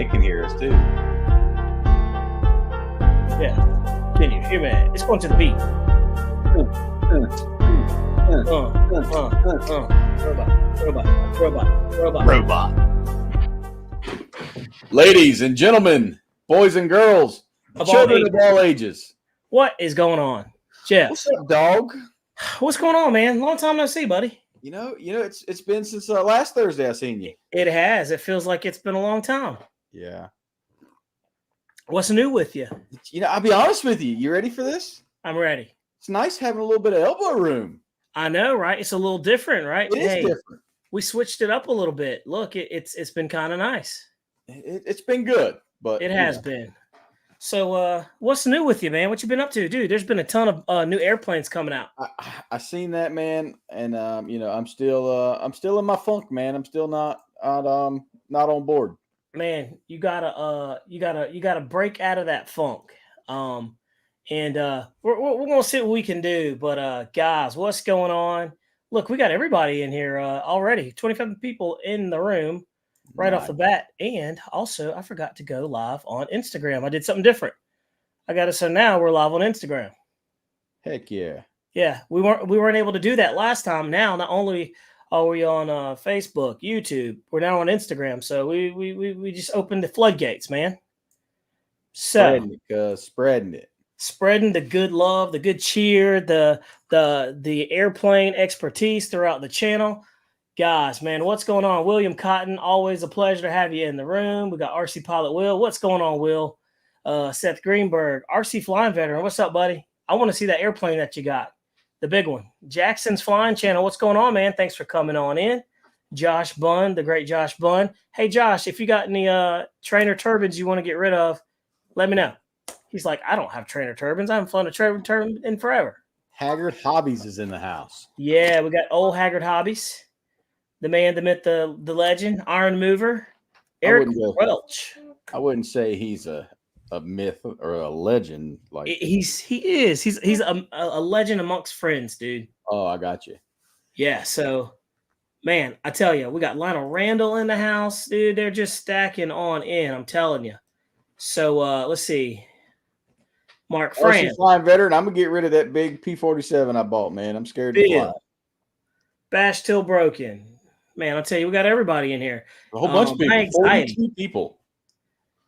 they can hear us too. Yeah. Can you hear me? It's going to the beat. Robot. Ladies and gentlemen, boys and girls, children of all ages. What is going on, Jeff? What's up, dog? What's going on, man? Long time no see, buddy. You know, it's been since last Thursday I seen you. It has. It feels like it's been a long time. Yeah. What's new with you? You know, I'll be honest with you. You ready for this? I'm ready. It's nice having a little bit of elbow room. I know, right? It's a little different, right? It is different. We switched it up a little bit. Look, it's been kind of nice. It's been good, but it has been. So, what's new with you, man? What you been up to, dude? There's been a ton of new airplanes coming out. I seen that, man, and I'm still in my funk, man. I'm still not on board. Man, you gotta break out of that funk. And we're gonna see what we can do. But guys, what's going on? Look, we got everybody in here already. 25 people in the room right off the bat. And also, I forgot to go live on Instagram. I did something different. I got it. So now we're live on Instagram. Heck yeah. Yeah, we weren't able to do that last time. Now, not only are we on Facebook, YouTube, we're now on Instagram. So we just opened the floodgates, man. So spreading the good love, the good cheer, the airplane expertise throughout the channel. Guys, man, what's going on? William Cotton, always a pleasure to have you in the room. We got RC Pilot Will. What's going on, Will? Seth Greenberg, RC Flying Veteran. What's up, buddy? I want to see that airplane that you got, the big one. Jackson's Flying Channel. What's going on, man? Thanks for coming on in. Josh Bunn, the great Josh Bunn. Hey, Josh, if you got any trainer turbines you want to get rid of, let me know. He's like, I don't have trainer turbines. I haven't flown a trainer turbine in forever. Haggard Hobbies is in the house. Yeah, we got old Haggard Hobbies. The man, the myth, the legend, Iron Mover, Eric Welch. I wouldn't say he's a myth or a legend. Like he is. He's a legend amongst friends, dude. Oh, I got you. Yeah. So, man, I tell you, we got Lionel Randall in the house, dude. They're just stacking on in. I'm telling you. So let's see. Mark Fran, Flying Veteran. I'm gonna get rid of that big P-47 I bought, man. I'm scared to fly. Bash till broken. Man, I'll tell you, we got everybody in here. A whole bunch of people. 42 people.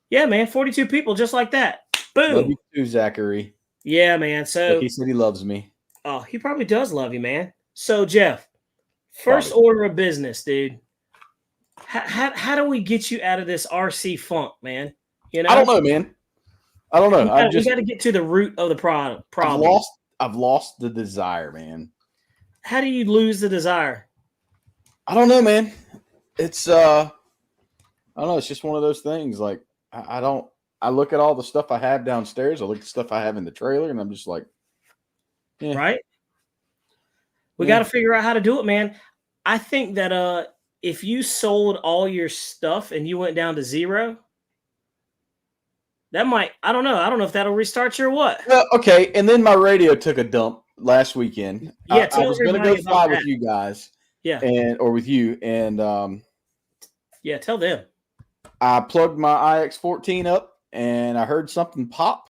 Yeah, man, 42 people, just like that. Boom. Love you too, Zachary. Yeah, man. So he said he loves me. Oh, he probably does love you, man. So, Jeff, first order of business, dude. How do we get you out of this RC funk, man? You know, I don't know, man. I don't know. We got to get to the root of the problem. I've lost the desire, man. How do you lose the desire? I don't know, man. It's I don't know. It's just one of those things. Like I look at all the stuff I have downstairs. I look at the stuff I have in the trailer, and I'm just like, yeah. Right. We got to figure out how to do it, man. I think that if you sold all your stuff and you went down to zero, that might, I don't know if that'll restart you or what. Okay. And then my radio took a dump last weekend. Yeah, I was going to go fly with you guys. Yeah. Or with you. And yeah, tell them. I plugged my IX-14 up and I heard something pop.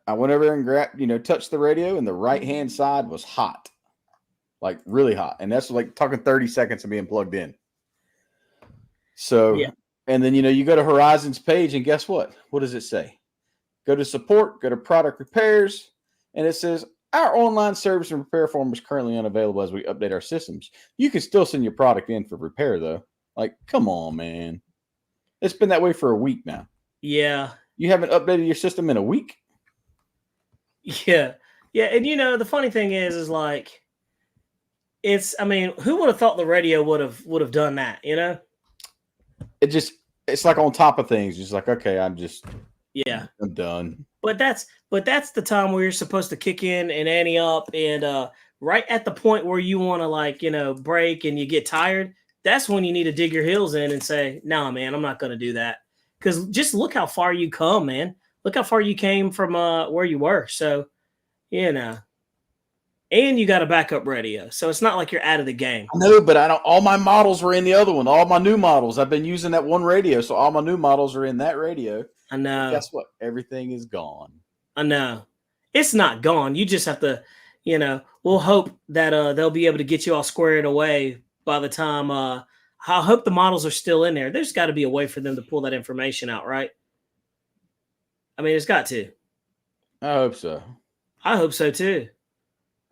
I went over and grabbed, touched the radio, and the right-hand side was hot. Like really hot. And that's like talking 30 seconds of being plugged in. So, yeah. And then, you go to Horizon's page, and guess what? What does it say? Go to support, go to product repairs, and it says, our online service and repair form is currently unavailable as we update our systems. You can still send your product in for repair, though. Like, come on, man. It's been that way for a week now. Yeah. You haven't updated your system in a week? Yeah. Yeah, and the funny thing is like, who would have thought the radio would have done that, It's like on top of things. Just like, okay, I'm done. But that's the time where you're supposed to kick in and ante up, and right at the point where you want to break and you get tired, that's when you need to dig your heels in and say, nah, man, I'm not going to do that. Because just look how far you come, man. Look how far you came from where you were. So, and you got a backup radio, so it's not like you're out of the game. I know, but I don't. All my models were in the other one. All my new models. I've been using that one radio, so all my new models are in that radio. I know. But guess what? Everything is gone. I know. It's not gone. You just have to, we'll hope that they'll be able to get you all squared away by the time. I hope the models are still in there. There's got to be a way for them to pull that information out, right? I mean, it's got to. I hope so. I hope so too.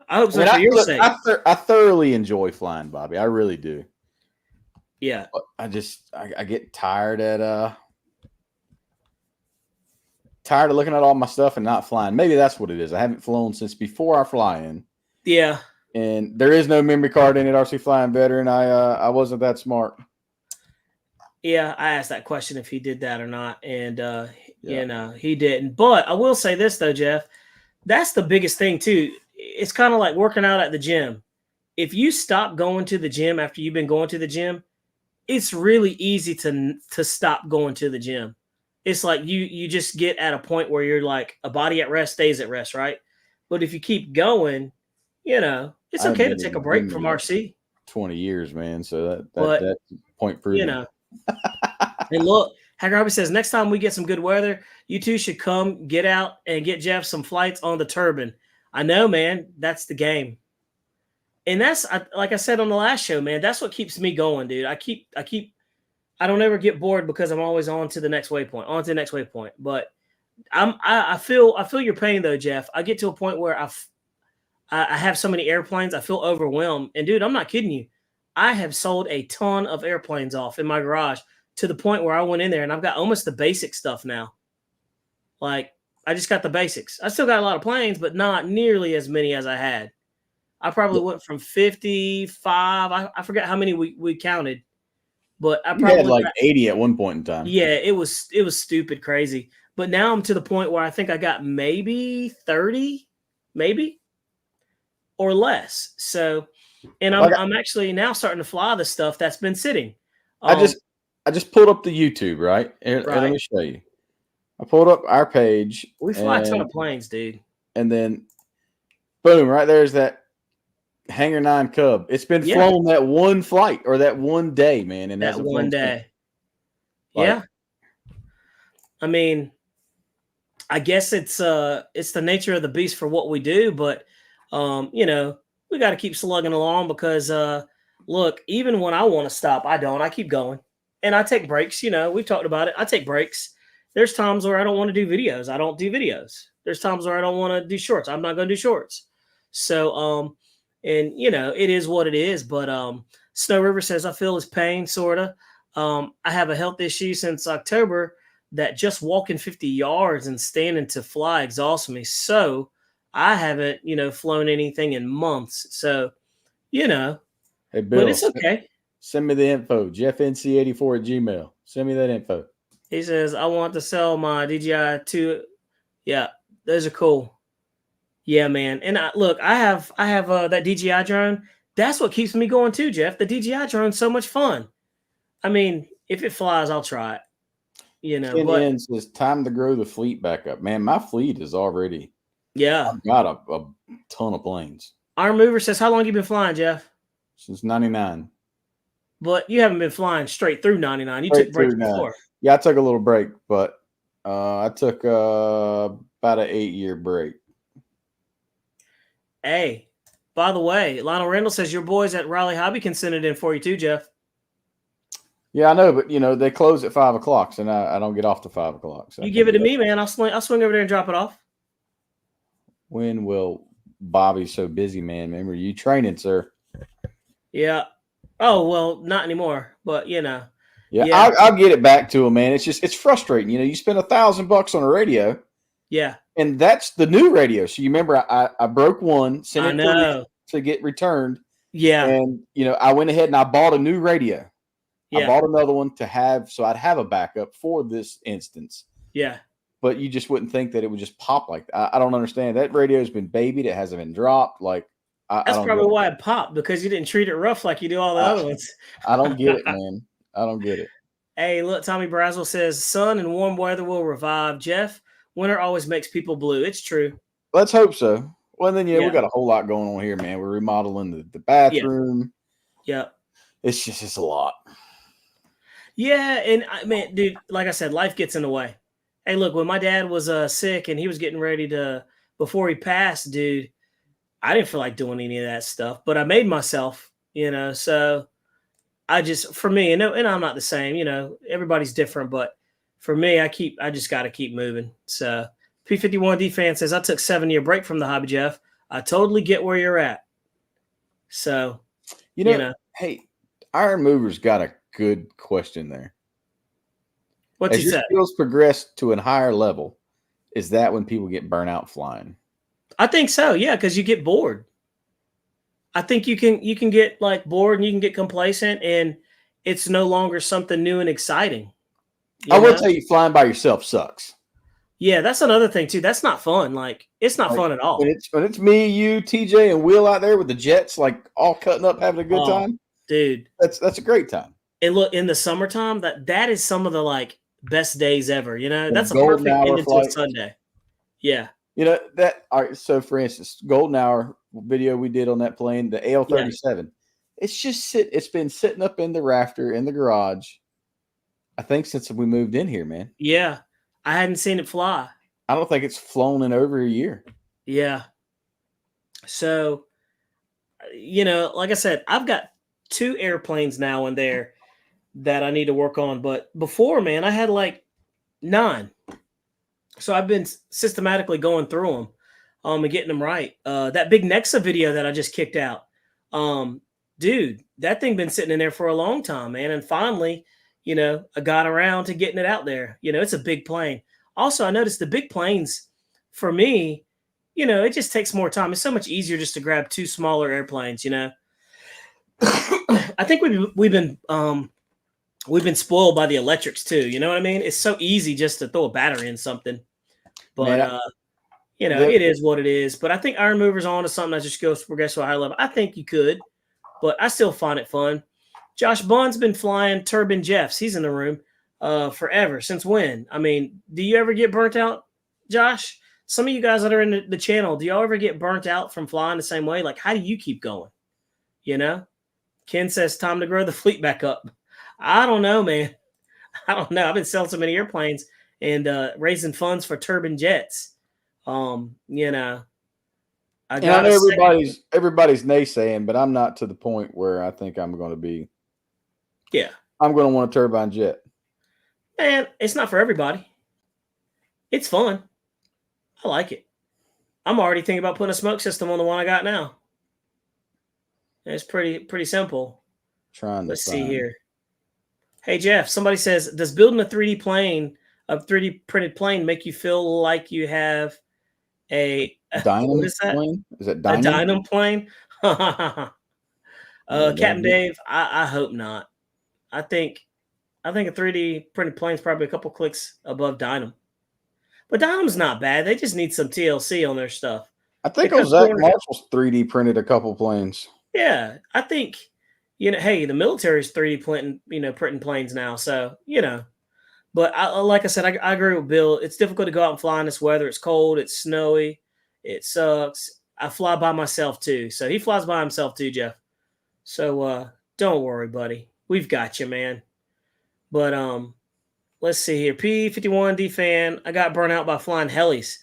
I hope so for your sake. I thoroughly enjoy flying, Bobby. I really do. Yeah. But I get tired of looking at all my stuff and not flying. Maybe that's what it is. I haven't flown since before I fly in. Yeah. And there is no memory card in it, RC Flying Veteran. I wasn't that smart. Yeah, I asked that question if he did that or not, and he didn't. But I will say this though, Jeff, that's the biggest thing too. It's kind of like working out at the gym. If you stop going to the gym after you've been going to the gym, it's really easy to stop going to the gym. It's like you just get at a point where you're like, a body at rest stays at rest, right? But if you keep going, it's okay to take a break from RC. 20 years, man. So that point proven. And look, Hacker Hobby says, next time we get some good weather, you two should come get out and get Jeff some flights on the turbine. I know, man. That's the game. And that's, like I said on the last show, man, that's what keeps me going, dude. I don't ever get bored because I'm always on to the next waypoint, But I feel your pain though, Jeff. I get to a point where I have so many airplanes, I feel overwhelmed. And dude, I'm not kidding you. I have sold a ton of airplanes off in my garage to the point where I went in there and I've got almost the basic stuff now. Like, I just got the basics. I still got a lot of planes, but not nearly as many as I had. I probably went from 55. I forget how many we counted, but I probably had like 80 at one point in time. Yeah, it was stupid crazy. But now I'm to the point where I think I got maybe 30, maybe or less. So, and I'm actually now starting to fly the stuff that's been sitting. I just pulled up the YouTube, right? And let me show you. I pulled up our page. We fly a ton of planes, dude. And then, boom, right there's that Hangar 9 Cub. It's been flown that one flight or that one day, man. And that one day. Yeah. I mean, I guess it's the nature of the beast for what we do, but we got to keep slugging along because look, even when I want to stop, I don't. I keep going. And I take breaks, we've talked about it. I take breaks. There's times where I don't want to do videos. I don't do videos. There's times where I don't want to do shorts. I'm not going to do shorts. So, and it is what it is. But Snow River says, I feel his pain, sort of. I have a health issue since October that just walking 50 yards and standing to fly exhausts me. So I haven't, flown anything in months. So, hey, Bill, but it's okay. Send me the info. JeffNC84@gmail. Send me that info. He says, I want to sell my DJI 2. Yeah, those are cool. Yeah, man. And I have that DJI drone. That's what keeps me going too, Jeff. The DJI drone's so much fun. I mean, if it flies, I'll try it. It says time to grow the fleet back up. Man, my fleet is already. Yeah. I've got a ton of planes. Our mover says, how long you been flying, Jeff? Since 99. But you haven't been flying straight through 99. You took breaks before. Yeah, I took a little break, but I took about an 8-year break. Hey, by the way, Lionel Randall says your boys at Riley Hobby can send it in for you too, Jeff. Yeah, I know, but they close at 5 o'clock, so I don't get off to 5 o'clock. So you give it to me, man. I'll swing over there and drop it off. When will Bobby's so busy, man? Remember, you training, sir? Yeah. Oh well, not anymore. But Yeah, I'll get it back to him, man. It's frustrating. You spend $1,000 on a radio. Yeah. And that's the new radio. So you remember I broke one, sent it to get returned. Yeah. And I went ahead and I bought a new radio. Yeah. I bought another one so I'd have a backup for this instance. Yeah. But you just wouldn't think that it would just pop like that. I don't understand. That radio's been babied. It hasn't been dropped. Like that's probably why it popped, because you didn't treat it rough like you do all the other ones. I don't get it, man. I don't get it. Hey, look, Tommy Brazel says sun and warm weather will revive. Jeff, winter always makes people blue. It's true. Let's hope so. Well, then, we got a whole lot going on here, man. We're remodeling the bathroom. Yeah. It's a lot. Yeah, and I mean, dude, like I said, life gets in the way. Hey, look, when my dad was sick and he was getting ready to, before he passed, dude, I didn't feel like doing any of that stuff, but I made myself, so I just, for me, and I'm not the same, everybody's different, but for me, I just got to keep moving. So P51D fan says, I took 7-year break from the hobby, Jeff. I totally get where you're at. So, hey, Iron Mover's got a good question there. What's he said? As your skills progress to a higher level, is that when people get burnt out flying? I think so, yeah, because you get bored. I think you can get like bored and you can get complacent, and it's no longer something new and exciting. I will tell you, flying by yourself sucks. Yeah, that's another thing too. That's not fun. Like, it's not fun at all. When it's me, you, TJ, and Will out there with the jets, like all cutting up, having a good time, dude. That's a great time. And look, in the summertime, that is some of the like best days ever. That's a perfect ending to a Sunday. Yeah. That. All right. So, for instance, golden hour video we did on that plane, the AL-37. Yeah. It's been sitting up in the rafter in the garage, I think, since we moved in here, man. Yeah. I hadn't seen it fly. I don't think it's flown in over a year. Yeah. So, like I said, I've got 2 airplanes now in there that I need to work on. But before, man, I had like 9. So I've been systematically going through them and getting them right. That big Nexa video that I just kicked out, dude, that thing been sitting in there for a long time, man. And finally, I got around to getting it out there. It's a big plane. Also, I noticed the big planes, for me, it just takes more time. It's so much easier just to grab 2 smaller airplanes, I think we've been spoiled by the electrics too. You know what I mean? It's so easy just to throw a battery in something. But it is what it is. But I think Iron Mover's on to something that just goes progress to a higher level. I think you could, but I still find it fun. Josh Bunn's been flying Turbine Jeffs. He's in the room forever. Since when? I mean, do you ever get burnt out, Josh? Some of you guys that are in the channel, do y'all ever get burnt out from flying the same way? Like, how do you keep going? Ken says, time to grow the fleet back up. I don't know, man. I don't know. I've been selling so many airplanes and raising funds for turbine jets. I know everybody's naysaying, but I'm not to the point where I think I'm going to be. Yeah. I'm going to want a turbine jet. Man, it's not for everybody. It's fun. I like it. I'm already thinking about putting a smoke system on the one I got now. It's pretty simple. Let's see here. Hey, Jeff, somebody says, does building a 3D printed plane make you feel like you have a Dynam plane? Is it Dynam? A Dynam plane? Captain Dave, I hope not. I think a 3D printed plane is probably a couple clicks above Dynam. But Dynam's not bad. They just need some TLC on their stuff. I think Zach Marshall's 3D printed a couple planes. Yeah, I think, hey, the military's 3D printing planes now. So, but like I said, I agree with Bill. It's difficult to go out and fly in this weather. It's cold. It's snowy. It sucks. I fly by myself too. So he flies by himself too, Jeff. So don't worry, buddy. We've got you, man. But let's see here. P51D fan, I got burnt out by flying helis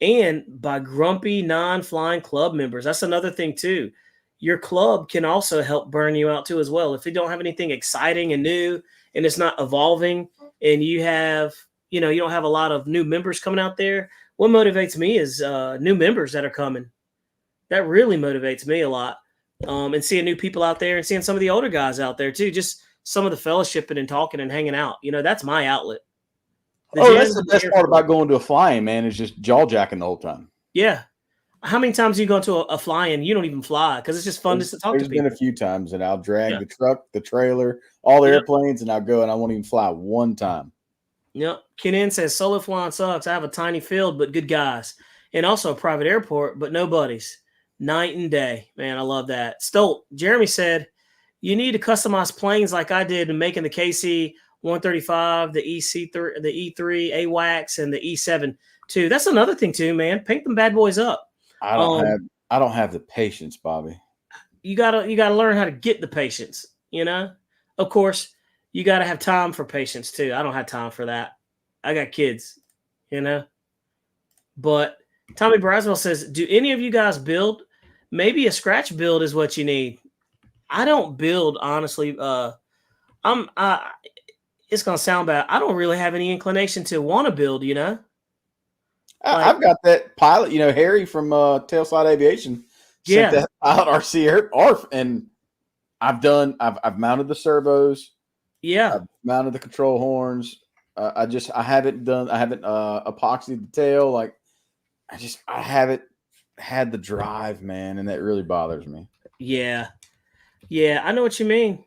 and by grumpy non-flying club members. That's another thing too. Your club can also help burn you out too as well. If you don't have anything exciting and new and it's not evolving and you have, you don't have a lot of new members coming out there, what motivates me is new members that are coming. That really motivates me a lot. And seeing new people out there and seeing some of the older guys out there too, just some of the fellowshipping and talking and hanging out. That's my outlet. That's the best part about going to a fly-in, man, is just jaw-jacking the whole time. Yeah. How many times do you go to a fly-in? You don't even fly because it's just fun just to talk to people. There's been a few times, and I'll drag the truck, the trailer, all the airplanes, and I'll go, and I won't even fly one time. Yep. Kenan says, solo flying sucks. I have a tiny field, but good guys. And also a private airport, but no buddies. Night and day. Man, I love that. Stolt, Jeremy said, you need to customize planes like I did in making the KC-135, the E3, AWACS, and the E7 too. That's another thing too, man. Paint them bad boys up. I don't have the patience, Bobby. You gotta learn how to get the patience. Of course, you gotta have time for patience too. I don't have time for that. I got kids. But Tommy Braswell says, "Do any of you guys build? Maybe a scratch build is what you need." I don't build, honestly. It's gonna sound bad. I don't really have any inclination to want to build. I've got that pilot, Harry from Tailslide Aviation sent that pilot RC ARF, and I've mounted the servos. Yeah, I've mounted the control horns. I haven't epoxied the tail. Like I haven't had the drive, man, and that really bothers me. Yeah, I know what you mean.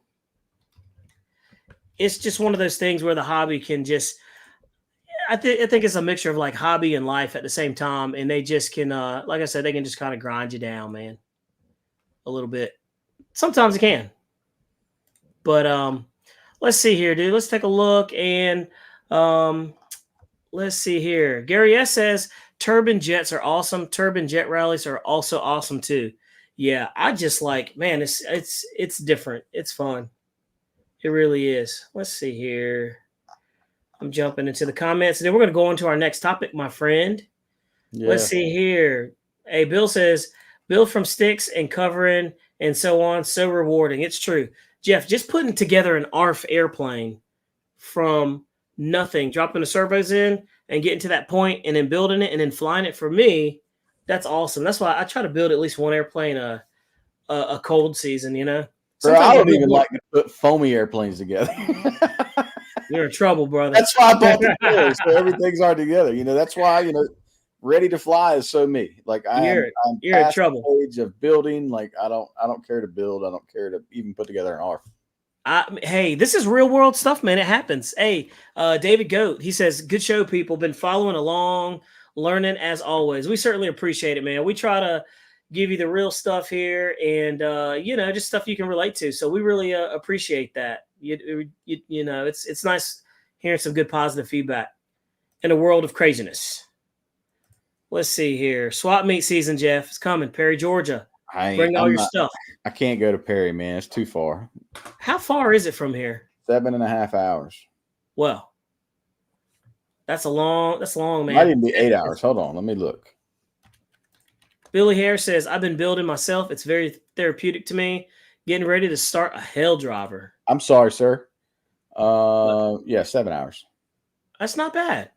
It's just one of those things where the hobby can just. I think it's a mixture of like hobby and life at the same time, and they just can, like I said, they can just kind of grind you down, man, a little bit. Sometimes it can, but let's see here, dude. Let's take a look, and let's see here. Gary S says turbine jets are awesome. Turbine jet rallies are also awesome too. Yeah, I just like, man, it's different. It's fun. It really is. Let's see here. I'm jumping into the comments, and then we're going to go into our next topic, my friend. Yeah. Let's see here. Hey, Bill says, build from sticks and covering and so on. So rewarding. It's true. Jeff, just putting together an ARF airplane from nothing, dropping the servos in and getting to that point and then building it and then flying it, for me, that's awesome. That's why I try to build at least one airplane a cold season, Bro, I don't even like to put foamy airplanes together. You're in trouble, brother. That's why I bought the toys, so everything's already together. That's why, ready to fly is so me. Like I'm in trouble. The age of building. Like I don't care to build. I don't care to even put together an ARF. Hey, this is real world stuff, man. It happens. Hey, David Goat, he says, good show, people. Been following along, learning as always. We certainly appreciate it, man. We try to give you the real stuff here, and just stuff you can relate to. So we really appreciate that. It's nice hearing some good positive feedback in a world of craziness. Let's see here. Swap meet season, Jeff. It's coming. Perry, Georgia. Bring all your stuff. I can't go to Perry, man. It's too far. How far is it from here? 7.5 hours. Well, that's long, man. Might even be 8 hours. Hold on. Let me look. Billy Hare says, I've been building myself. It's very therapeutic to me. Getting ready to start a hell driver. I'm sorry, sir. 7 hours. That's not bad.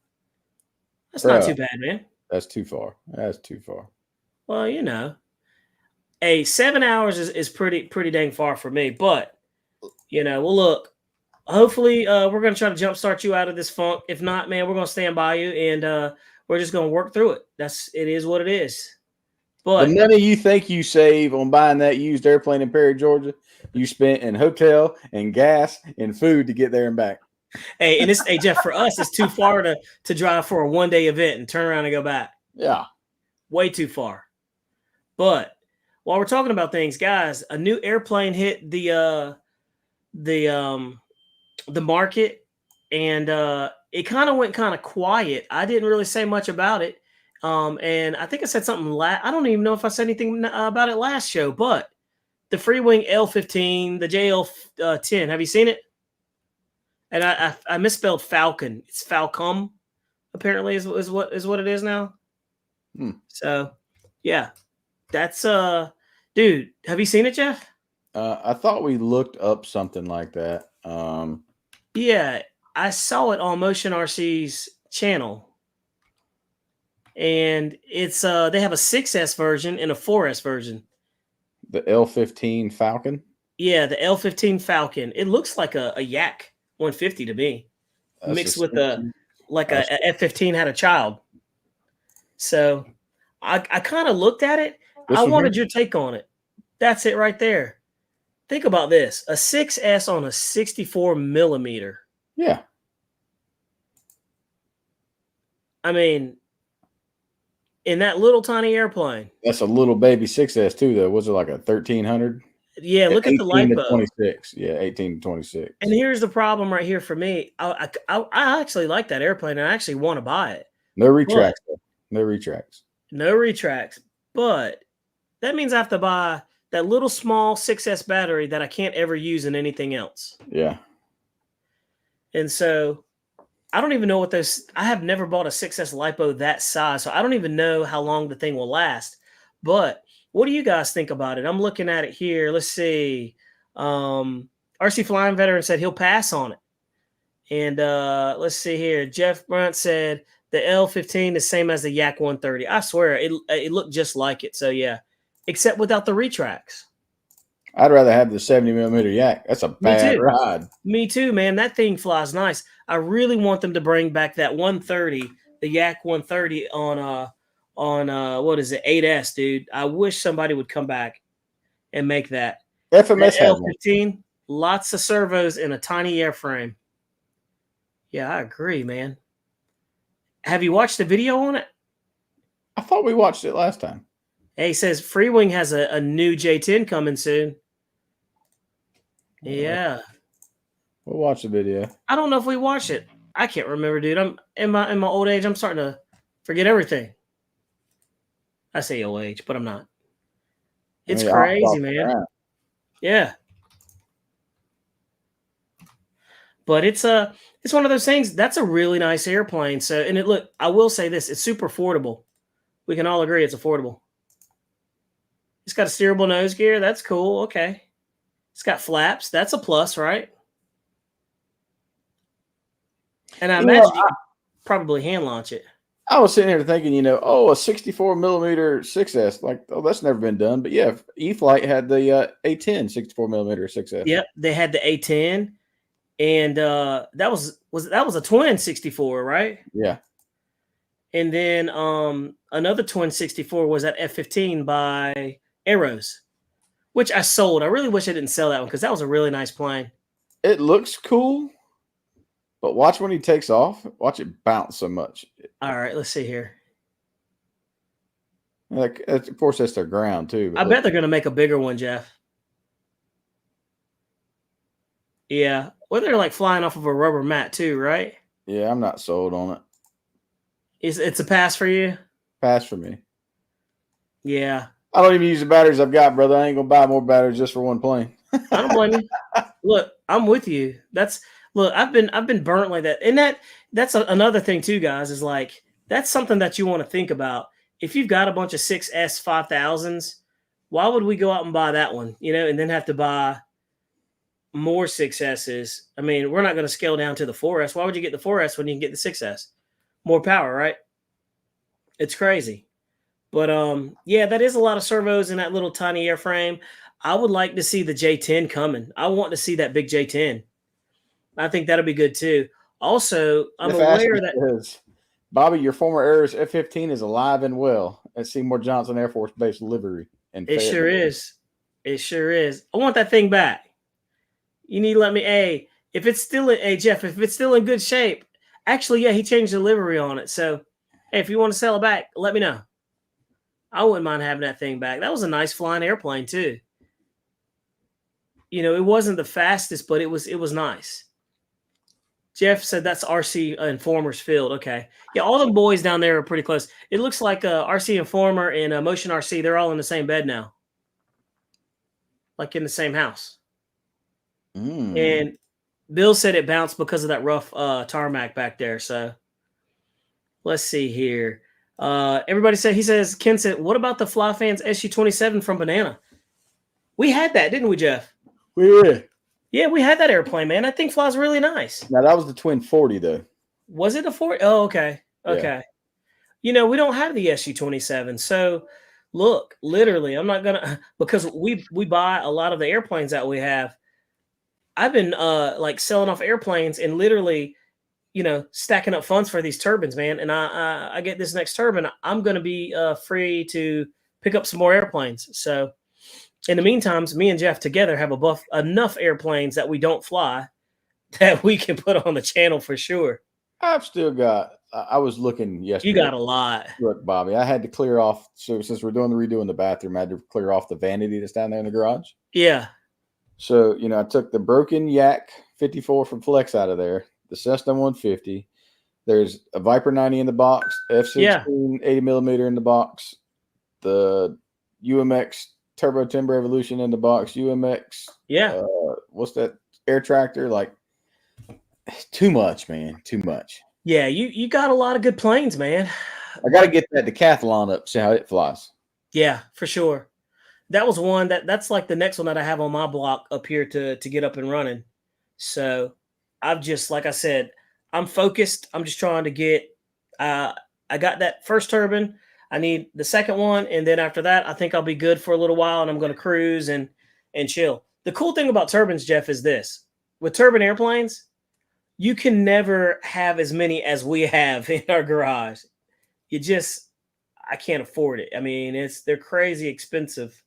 That's not too bad, man. That's too far. Well, 7 hours is pretty dang far for me. But, well, look, hopefully we're going to try to jumpstart you out of this funk. If not, man, we're going to stand by you, and we're just going to work through it. It is what it is. But the money you think you save on buying that used airplane in Perry, Georgia, you spent in hotel and gas and food to get there and back. Hey, and hey, Jeff, for us, it's too far to drive for a one-day event and turn around and go back. Yeah. Way too far. But while we're talking about things, guys, a new airplane hit the market, and it kind of went kind of quiet. I didn't really say much about it. And I think I said something I don't even know if I said anything about it last show, but the Freewing L15, the JL10, have you seen it? And I misspelled Falcon. It's Falcom, apparently is what it is now. So yeah, that's dude, have you seen it, Jeff? I thought we looked up something like that. Yeah, I saw it on Motion RC's channel. And it's they have a 6S version and a 4S version. The L15 Falcon? Yeah, the L15 Falcon. It looks like a Yak 150 to me. That's mixed with a F15 had a child. So I kind of looked at it. I wanted your take on it. That's it right there. Think about this. A 6S on a 64 millimeter. Yeah. I mean, in that little tiny airplane. That's a little baby 6S too, though. Was it like a 1300? Yeah, look at the lipo. 26. Yeah, 18 to 26. And here's the problem right here for me. I actually like that airplane, and I actually want to buy it. No retracts. No retracts. No retracts. but that means I have to buy that little small 6S battery that I can't ever use in anything else. Yeah. And so I don't even know what those. I have never bought a 6S LiPo that size, so I don't even know how long the thing will last. But what do you guys think about it? I'm looking at it here. Let's see. RC Flying Veteran said he'll pass on it. And let's see here. Jeff Brunt said the L15 is same as the Yak 130. I swear it looked just like it. So yeah, except without the retracts. I'd rather have the 70mm yak. That's a bad ride. Me too, man. That thing flies nice. I really want them to bring back that 130, the Yak 130 on what is it, 8S, dude. I wish somebody would come back and make that. FMS that L15, lots of servos in a tiny airframe. Yeah, I agree, man. Have you watched the video on it? I thought we watched it last time. Hey, he says Freewing has a new J10 coming soon. Yeah. We'll watch the video. I don't know if we watched it. I can't remember, dude. I'm in my old age. I'm starting to forget everything. I say old age, but I'm not. It's crazy, man. Yeah. But it's one of those things. That's a really nice airplane. So, and look, I will say this: it's super affordable. We can all agree it's affordable. It's got a steerable nose gear. That's cool. Okay. It's got flaps. That's a plus, right? And I imagine you could probably hand launch it. I was sitting here thinking, a 64mm 6S. Like, that's never been done. But yeah, e-flite had the A10 64mm 6S. Yep, they had the A10, and that was a twin 64, right? Yeah. And then another twin 64 was at F15 by Arrows, which I sold. I really wish I didn't sell that one because that was a really nice plane. It looks cool, but watch when he takes off. Watch it bounce so much. All right, let's see here. Like, of course, that's their ground too. I bet they're going to make a bigger one, Jeff. Yeah, well, they're like flying off of a rubber mat too, right? Yeah, I'm not sold on it. It's a pass for you? Pass for me. Yeah. I don't even use the batteries I've got, brother. I ain't gonna buy more batteries just for one plane. I don't blame you. Look, I'm with you. Look, I've been burnt like that. And that's another thing too, guys, is like that's something that you want to think about. If you've got a bunch of 6S 5000s, why would we go out and buy that one, and then have to buy more 6Ss? I mean, we're not going to scale down to the 4S. Why would you get the 4S when you can get the 6S? More power, right? It's crazy. But yeah, that is a lot of servos in that little tiny airframe. I would like to see the J10 coming. I want to see that big J10. I think that'll be good too. Also, I'm aware that Bobby, your former Air's F-15 is alive and well at Seymour Johnson Air Force Base livery. It sure is. It sure is. I want that thing back. You need to let me. Hey, if it's still Jeff, if it's still in good shape. Actually, yeah, he changed the livery on it. So, hey, if you want to sell it back, let me know. I wouldn't mind having that thing back. That was a nice flying airplane too. It wasn't the fastest, but it was nice. Jeff said that's RC Informer's field. Okay. Yeah, all the boys down there are pretty close. It looks like RC Informer and Motion RC, they're all in the same bed now. Like in the same house. And Bill said it bounced because of that rough tarmac back there. So let's see here. Everybody said, Ken said, what about the Fly Fans SU-27 from Banana? We had that, didn't we, Jeff? We did. Yeah, we had that airplane, man. That thing flies really nice. Now, that was the Twin 40, though. Was it a 40? Oh, okay. Okay. Yeah. We don't have the SU-27. So, look, literally, I'm not going to, because we buy a lot of the airplanes that we have. I've been like selling off airplanes and literally, stacking up funds for these turbines, man. And I get this next turbine. I'm going to be free to pick up some more airplanes. So, in the meantime, me and Jeff together have enough airplanes that we don't fly that we can put on the channel for sure. I've still got, I was looking yesterday. You got a lot. Look, Bobby, I had to clear off. So since we're redoing the bathroom, I had to clear off the vanity that's down there in the garage. Yeah. So, I took the broken Yak 54 from Flex out of there, the Cessna 150. There's a Viper 90 in the box, F-16 80mm in the box. the UMX Turbo Timber Evolution in the box, UMX. Yeah. What's that air tractor? Like, too much, man. Too much. Yeah, you got a lot of good planes, man. I got to get that decathlon up, see how it flies. Yeah, for sure. That was one that's like the next one that I have on my block up here to get up and running. So I've just, like I said, I'm focused. I'm just trying to get, I got that first turbine. I need the second one. And then after that, I think I'll be good for a little while and I'm going to cruise and chill. The cool thing about turbines, Jeff, is this: with turbine airplanes, you can never have as many as we have in our garage. I can't afford it. I mean, they're crazy expensive.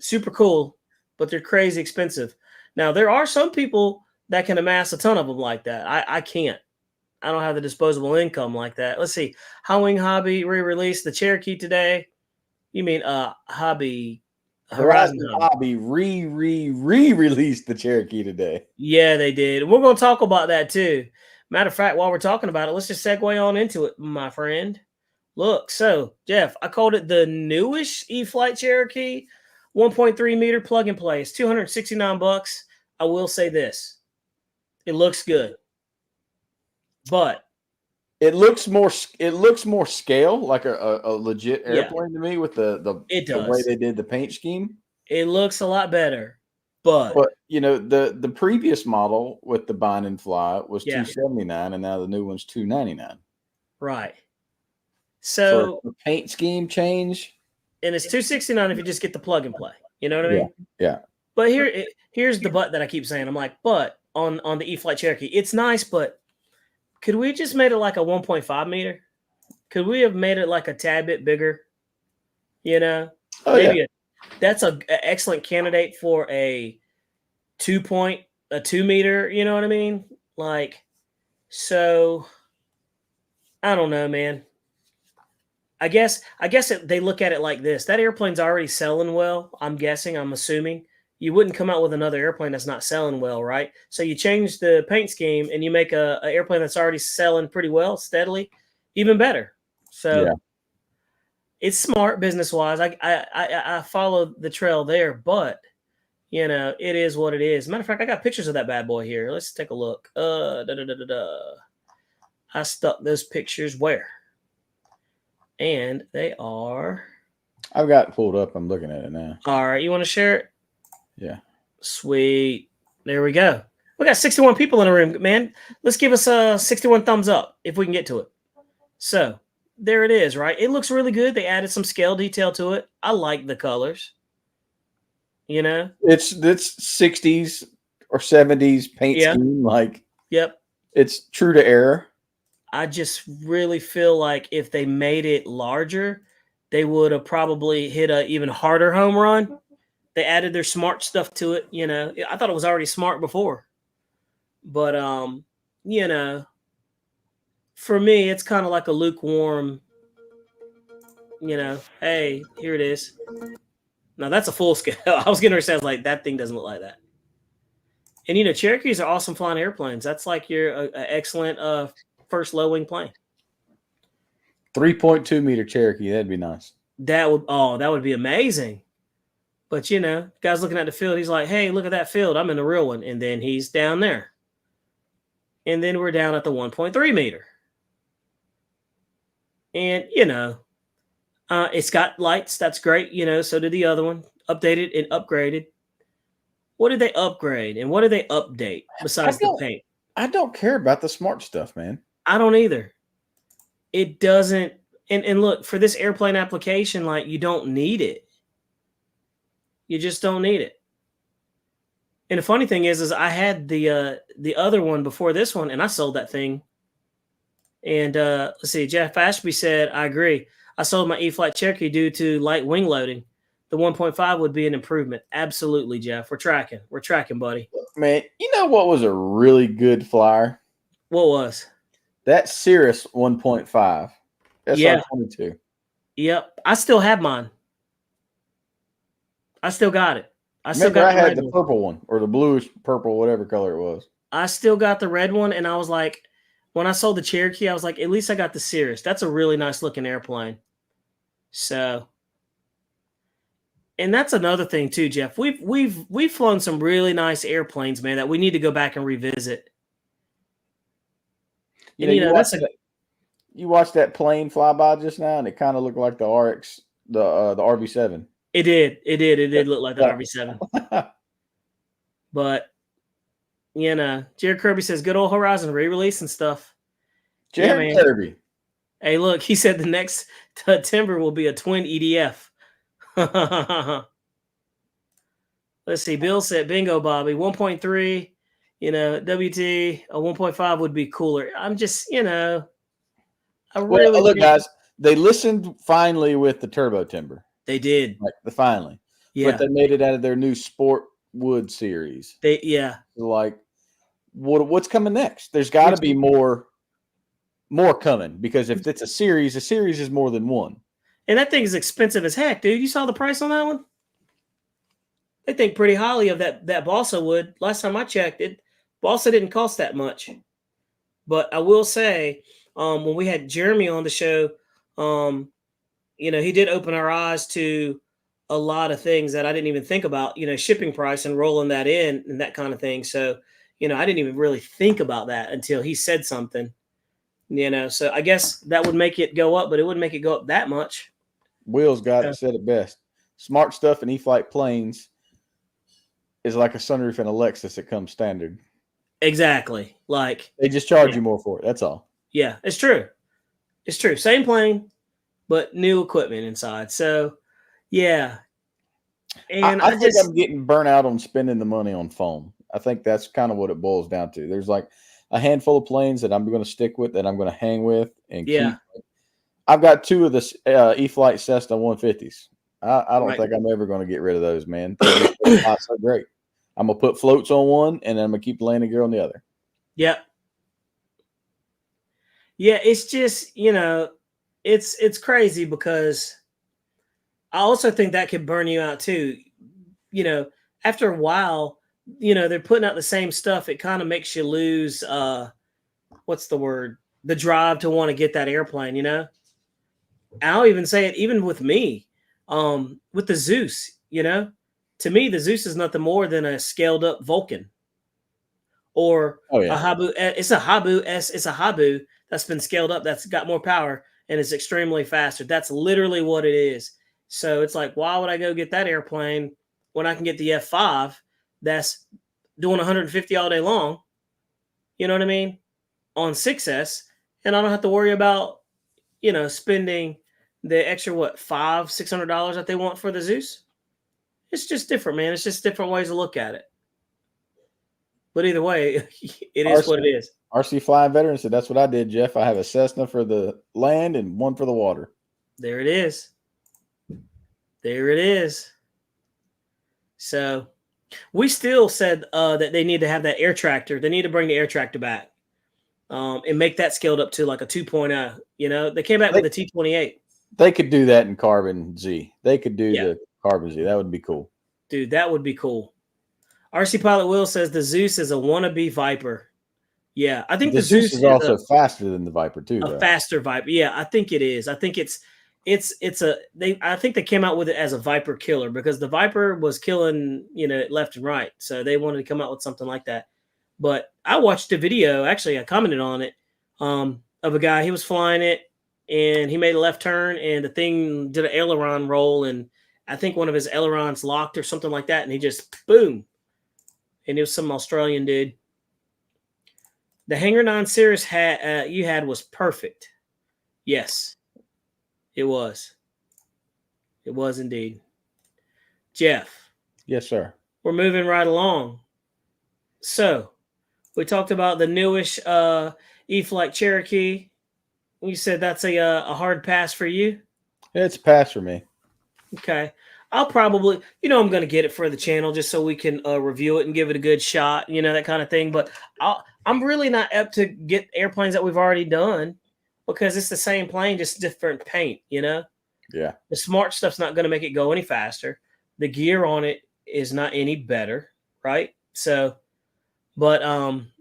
Super cool, but they're crazy expensive. Now, there are some people that can amass a ton of them like that. I can't. I don't have the disposable income like that. Let's see. Howling Hobby re-released the Cherokee today. You mean Hobby Horizon Hobby re-released the Cherokee today. Yeah, they did. We're going to talk about that too. Matter of fact, while we're talking about it, let's just segue on into it, my friend. Look, so Jeff, I called it the newish e-flite Cherokee, 1.3 meter plug and play. It's $269. I will say this: it looks good, but it looks more scale, like a legit airplane to me, with the way they did the paint scheme. It looks a lot better, but the previous model with the bind and fly was $279, and now the new one's $299. Right. So the paint scheme change, and it's $269 if you just get the plug and play. You know what I mean? Yeah. But here's the but that I keep saying. I'm like, but on the e-flite Cherokee, it's nice, but could we just made it like a 1.5 meter? Could we have made it like a tad bit bigger? That's an excellent candidate for a 2 meter. You know what I mean? Like, so I don't know, man. I guess they look at it like this: that airplane's already selling well. I'm assuming you wouldn't come out with another airplane that's not selling well, right? So you change the paint scheme and you make a airplane that's already selling pretty well, steadily, even better. So it's smart business wise. I follow the trail there, but it is what it is. Matter of fact, I got pictures of that bad boy here. Let's take a look. I stuck those pictures where? And they are. I've got it pulled up. I'm looking at it now. All right. You want to share it? Yeah. Sweet. There we go. We got 61 people in the room, man. Let's give us a 61 thumbs up if we can get to it. So there it is, right? It looks really good. They added some scale detail to it. I like the colors. It's 60s or 70s paint scheme. Like, it's true to error. I just really feel like if they made it larger, they would have probably hit an even harder home run. They added their smart stuff to it. I thought it was already smart before, but for me, it's kind of like a lukewarm. Hey, here it is. Now that's a full scale. I was getting ready to say, like, that thing doesn't look like that. And Cherokees are awesome flying airplanes. That's like your excellent first low wing plane. 3.2 meter Cherokee. That'd be nice. That would be amazing. But guy's looking at the field. He's like, hey, look at that field. I'm in the real one. And then he's down there. And then we're down at the 1.3 meter. And, it's got lights. That's great. So did the other one. Updated and upgraded. What did they upgrade? And what did they update besides the paint? I don't care about the smart stuff, man. I don't either. It doesn't. And look, for this airplane application, like, you don't need it. You just don't need it. And the funny thing is I had the other one before this one, and I sold that thing. And let's see, Jeff Ashby said, I agree. I sold my e-flite Cherokee due to light wing loading. The 1.5 would be an improvement. Absolutely, Jeff. We're tracking, buddy. Man, you know what was a really good flyer? What was? That Cirrus 1.5. SR22. Yep. I still have mine. I still got it. I had the purple one, or the bluish purple, whatever color it was. I still got the red one, and I was like, when I sold the Cherokee, I was like, at least I got the Cirrus. That's a really nice looking airplane. So And that's another thing too, Jeff. We've flown some really nice airplanes, man, that we need to go back and revisit. You And know, that's you watched that plane fly by just now, and it kind of looked like the RX, the RV7. it did look like the Yeah. RV7. But Jared Kirby says good old Horizon re-release and stuff. Jared Kirby. Hey, look, he said the next Timber will be a twin EDF. Let's see. Bill said, bingo, Bobby. 1.3, WT, a 1.5 would be cooler. I'm just, I really look, guys, they listened finally with the Turbo Timber. They did. Like finally. Yeah. But they made it out of their new Sport Wood series. Like, what's coming next? There's got to be more coming, because if it's a series is more than one. And that thing is expensive as heck, dude. You saw the price on that one? They think pretty highly of that balsa wood. Last time I checked, balsa didn't cost that much. But I will say, when we had Jeremy on the show, he did open our eyes to a lot of things that I didn't even think about, shipping price and rolling that in and that kind of thing. So, I didn't even really think about that until he said something, so I guess that would make it go up, but it wouldn't make it go up that much. Will's said it best. Smart Stuff and e-flite planes is like a sunroof and a Lexus that comes standard. Exactly. Like they just charge you more for it. That's all. Yeah, it's true. It's true. Same plane, but new equipment inside. So, yeah. And I think I'm getting burnt out on spending the money on foam. I think that's kind of what it boils down to. There's like a handful of planes that I'm going to stick with, that I'm going to hang with and keep. I've got 2 of the e-flite Cessna 150s. I don't think I'm ever going to get rid of those, man. They're not so great. I'm going to put floats on one, and then I'm going to keep the landing gear on the other. Yep. Yeah, it's just, it's crazy, because I also think that could burn you out too. After a while, they're putting out the same stuff. It kind of makes you lose, what's the word? The drive to want to get that airplane, I'll even say it even with me, with the Zeus, to me, the Zeus is nothing more than a scaled up Vulcan or a Habu. It's a Habu that's been scaled up. That's got more power and is extremely faster. That's literally what it is. So it's like, why would I go get that airplane when I can get the F5 that's doing 150 all day long? You know what I mean? On 6S, and I don't have to worry about, spending the extra $500-$600 that they want for the Zeus. It's just different, man. It's just different ways to look at it. But either way, it is what it is. RC Flying Veteran said, that's what I did, Jeff. I have a Cessna for the land and one for the water. There it is. There it is. So we still said that they need to have that air tractor. They need to bring the air tractor back and make that scaled up to like a 2.0. They came back with a T28. They could do that in Carbon Z. They could do the Carbon Z. That would be cool. Dude, that would be cool. RC Pilot Will says the Zeus is a wannabe Viper. Yeah, I think the Zeus is also faster than the Viper too. A faster Viper. Yeah, I think it is. I think I think they came out with it as a Viper killer, because the Viper was killing, left and right. So they wanted to come out with something like that. But I watched a video, actually I commented on it, of a guy. He was flying it and he made a left turn and the thing did an aileron roll, and I think one of his ailerons locked or something like that, and he just boom. And it was some Australian dude. The Hangar 9 Cirrus you had was perfect. Yes, it was. It was indeed. Jeff. Yes, sir. We're moving right along. So, we talked about the newish e-flite Cherokee. You said that's a hard pass for you? It's a pass for me. Okay. I'll probably, I'm going to get it for the channel just so we can review it and give it a good shot, that kind of thing. But I'm really not up to get airplanes that we've already done, because it's the same plane, just different paint, Yeah. The smart stuff's not going to make it go any faster. The gear on it is not any better, right? So, but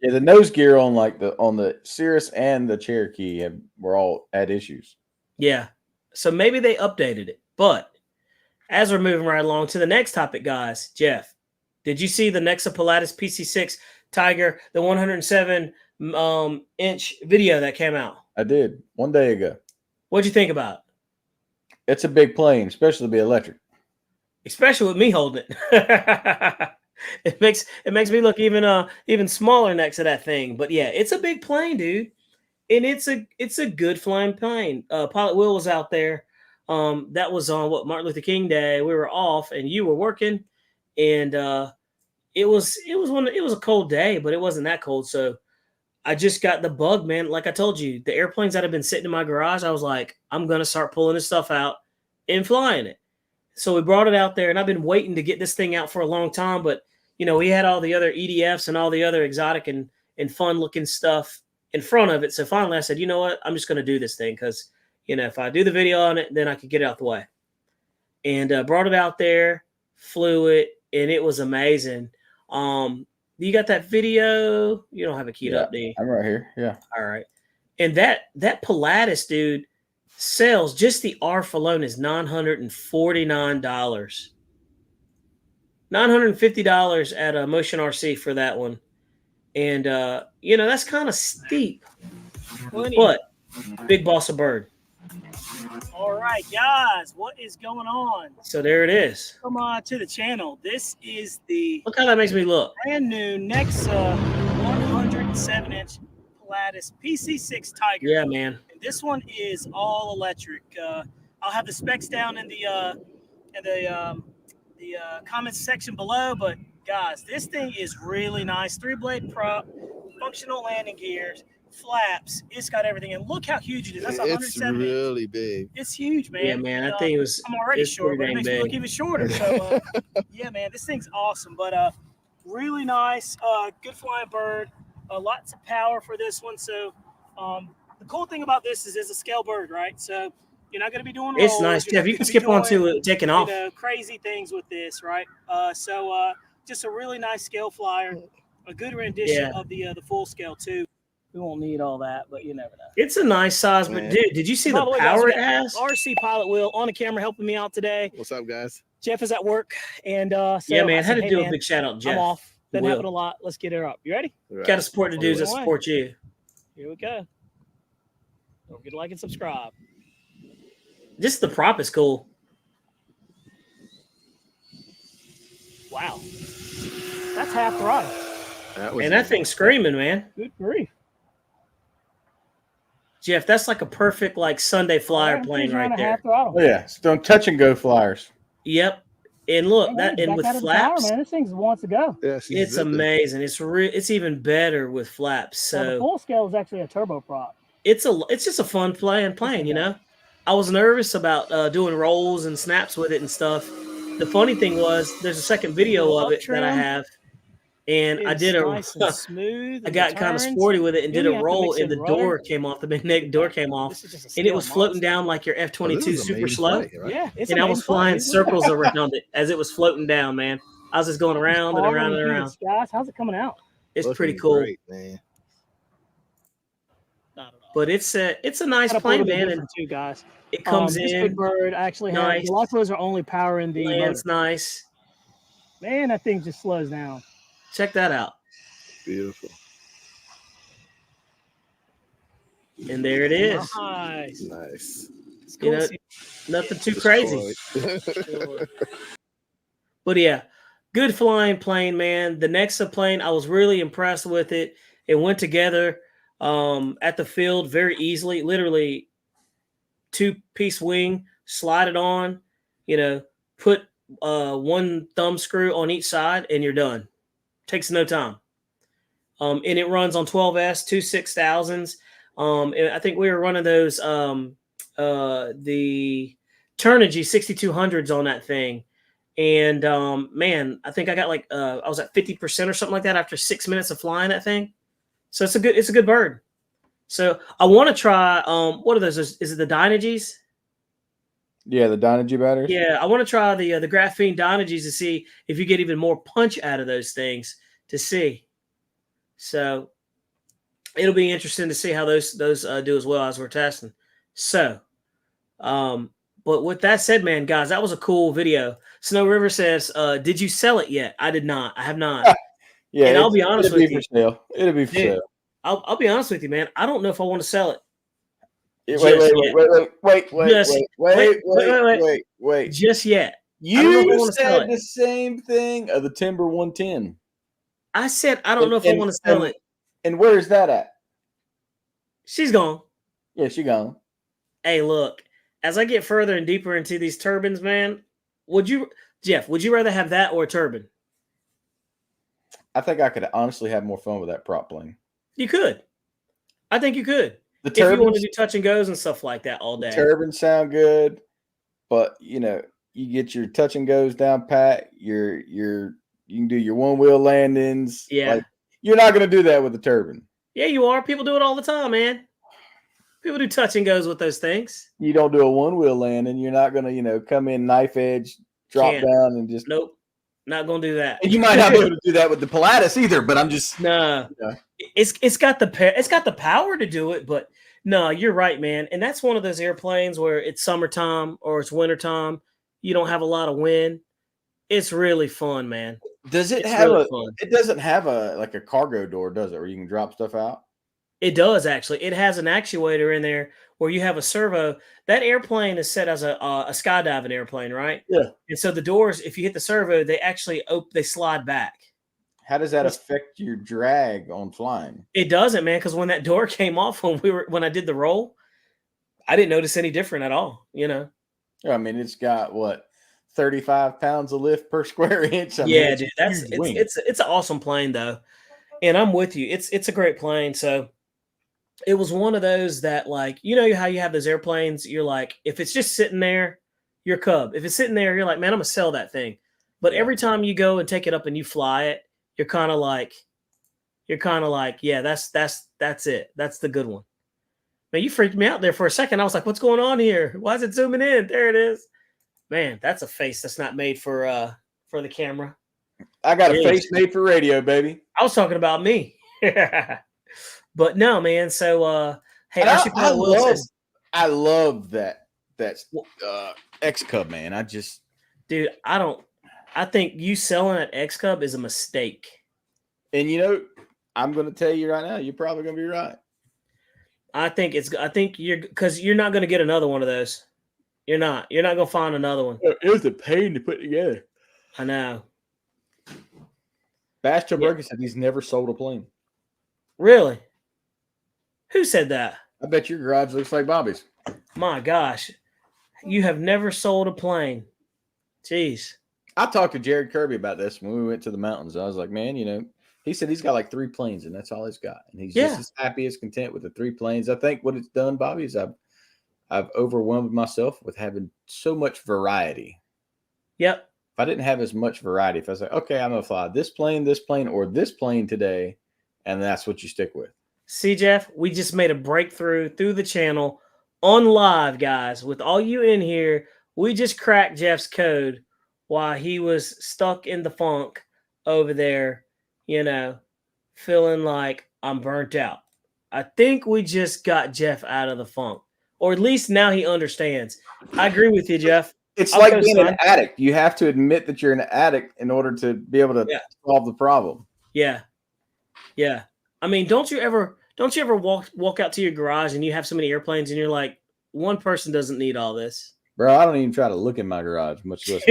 the nose gear on on the Cirrus and the Cherokee were all had issues. Yeah. So maybe they updated it, but as we're moving right along to the next topic, guys, Jeff, did you see the Nexa Pilatus PC6 Tiger, the 107 inch video that came out? I did 1 day ago. What'd you think about it? It's a big plane, especially to be electric. Especially with me holding it. it makes me look even smaller next to that thing. But yeah, it's a big plane, dude. And it's a good flying plane. Pilot Will was out there. That was on Martin Luther King Day. We were off and you were working, and it was a cold day, but it wasn't that cold. So I just got the bug, man. Like I told you, the airplanes that have been sitting in my garage, I was like, I'm gonna start pulling this stuff out and flying it. So we brought it out there, and I've been waiting to get this thing out for a long time. But we had all the other EDFs and all the other exotic and fun looking stuff in front of it. So finally, I said, you know what? I'm just gonna do this thing because if I do the video on it, then I could get it out the way. And brought it out there, flew it, and it was amazing. You got that video? You don't have it keyed up, do you? I'm right here. Yeah. All right. And that Pilatus, dude, sells, just the ARF alone is $949. $950 at a Motion RC for that one. And that's kind of steep. But big boss of bird. All right, guys, what is going on? So there it is. Come on to the channel. This is the Look how that makes me look. brand new Nexa 107-inch Pilatus PC6 Tiger. Yeah, man. And this one is all electric. I'll have the specs down in the comments section below. But guys, this thing is really nice. 3-blade prop, functional landing gears, flaps. It's got everything. And look how huge it is. That's 107. It's really big. It's huge, man. Yeah, man. I think I'm already short, but it makes me look even shorter. So, yeah, man, this thing's awesome. But really nice, good flying bird. Lots of power for this one. So, the cool thing about this is it's a scale bird, right? So, you're not going to be doing rolls. It's nice, Jeff. You can skip on to taking off. Crazy things with this, right? Just a really nice scale flyer. A good rendition of the full scale too. We won't need all that, but you never know. It's a nice size, but dude, did you see the power it has? RC Pilot Will on the camera helping me out today. What's up, guys? Jeff is at work, and yeah, man, I had to do a big shout out, Jeff. I'm off. Doesn't happen a lot. Let's get her up. You ready? Right. Got to support the dudes that support you. Here we go. Don't forget to like and subscribe. Just the prop is cool. Wow, that's half throttle. And that thing's screaming, man. Good grief. Jeff, that's like a perfect Sunday flyer plane right there. Oh yeah, don't touch and go flyers. Yep. And look, with flaps, man, this thing wants to go. Yeah, it's amazing. It's even better with flaps. So the full scale is actually a turboprop. It's just a fun plane. I was nervous about doing rolls and snaps with it and stuff. The funny thing was, there's a second video of it that I have. And I did nice and smooth. I got kind of sporty with it and did a roll, and the door came off. The magnetic door came off, and it was floating down like your F-22 super slow. Right? Yeah, and I was flying circles around it as it was floating down, man. I was just going around and around and around. Guys, how's it coming out? It's pretty cool. Great, man. But it's a nice plane, man. And too, guys. It comes this in. big bird actually has the LiFos are only powering the lands nice. Man, that thing just slows down. Check that out. Beautiful. And there it is. Nice. Nice. Nothing too crazy. But yeah, good flying plane, man. The Nexa plane, I was really impressed with it. It went together at the field very easily. Literally 2-piece wing, slide it on, put one thumb screw on each side, and you're done. Takes no time. And it runs on 12S, 2 6000s. And I think we were running those the Turnigy 6200s on that thing. And man, I think I got I was at 50% or something like that after 6 minutes of flying that thing. So it's a good bird. So I want to try what are those? Is it the Dynagies? Yeah, the Dynagy batteries. Yeah, I want to try the graphene Dynagies to see if you get even more punch out of those things to see. So it'll be interesting to see how those do as well as we're testing. So But with that said, man, guys, that was a cool video. Snow River says, did you sell it yet? I did not. I have not. Yeah, and I'll be honest with you. It'll be for Dude, sale. I'll be honest with you, man. I don't know if I want to sell it. Wait. Just yet. You said the same thing of the Timber 110. I said I don't know if I want to sell it. And where's that at? She's gone. Yeah, she gone. Hey, look. As I get further and deeper into these turbines, man, Jeff, would you rather have that or a turbine? I think I could honestly have more fun with that prop plane. You could. I think you could. If you want to do touch and goes and stuff like that all day. Turbines sound good, but you get your touch and goes down pat. You can do your one wheel landings. Yeah. You're not going to do that with the turbine. Yeah, you are. People do it all the time, man. People do touch and goes with those things. You don't do a one wheel landing. You're not going to, come in knife edge, drop down, and just. Nope. Not going to do that. And you might not be able to do that with the Pilatus either, but I'm just. No. It's got the power to do it, but no, you're right, man. And that's one of those airplanes where it's summertime or it's wintertime. You don't have a lot of wind. It's really fun, man. Does it have it doesn't have a cargo door, does it, where you can drop stuff out? It does, actually. It has an actuator in there where you have a servo. That airplane is set as a skydiving airplane, right? Yeah. And so the doors, if you hit the servo, they actually they slide back. How does that affect your drag on flying? It doesn't, man, because when that door came off when I did the roll, I didn't notice any different at all, Yeah, I mean, it's got 35 pounds of lift per square inch. Yeah, dude, it's an awesome plane though. And I'm with you. It's a great plane. So it was one of those that, how you have those airplanes, you're like, if it's just sitting there, you're Cub. If it's sitting there, you're like, man, I'm gonna sell that thing. But every time you go and take it up and you fly it, you're kind of like, yeah, that's it. That's the good one. Man, you freaked me out there for a second. I was like, what's going on here? Why is it zooming in? There it is. Man, that's a face that's not made for the camera. I got a face made for radio, baby. I was talking about me. But no, man. So hey, I love that X Cub, man. I think you selling that X Cub is a mistake. And I'm gonna tell you right now, you're probably gonna be right. I think because you're not gonna get another one of those. You're not gonna find another one. It was a pain to put together. I know. Bash Burger said he's never sold a plane. Really? Who said that? I bet your garage looks like Bobby's. My gosh. You have never sold a plane. Jeez. I talked to Jared Kirby about this when we went to the mountains. I was like, man, he said he's got 3 planes and that's all he's got. And he's just as happy as content with the 3 planes. I think what it's done, Bobby, is I've overwhelmed myself with having so much variety. Yep. If I didn't have as much variety, if I was like, okay, I'm going to fly this plane, or this plane today, and that's what you stick with. See, Jeff, we just made a breakthrough through the channel on live, guys. With all you in here, we just cracked Jeff's code while he was stuck in the funk over there, feeling like I'm burnt out. I think we just got Jeff out of the funk, or at least now he understands. I agree with you, Jeff. It's like being an addict. You have to admit that you're an addict in order to be able to solve the problem. Yeah. Yeah. I mean, don't you ever walk out to your garage and you have so many airplanes and you're like, one person doesn't need all this. Bro, I don't even try to look in my garage, much less.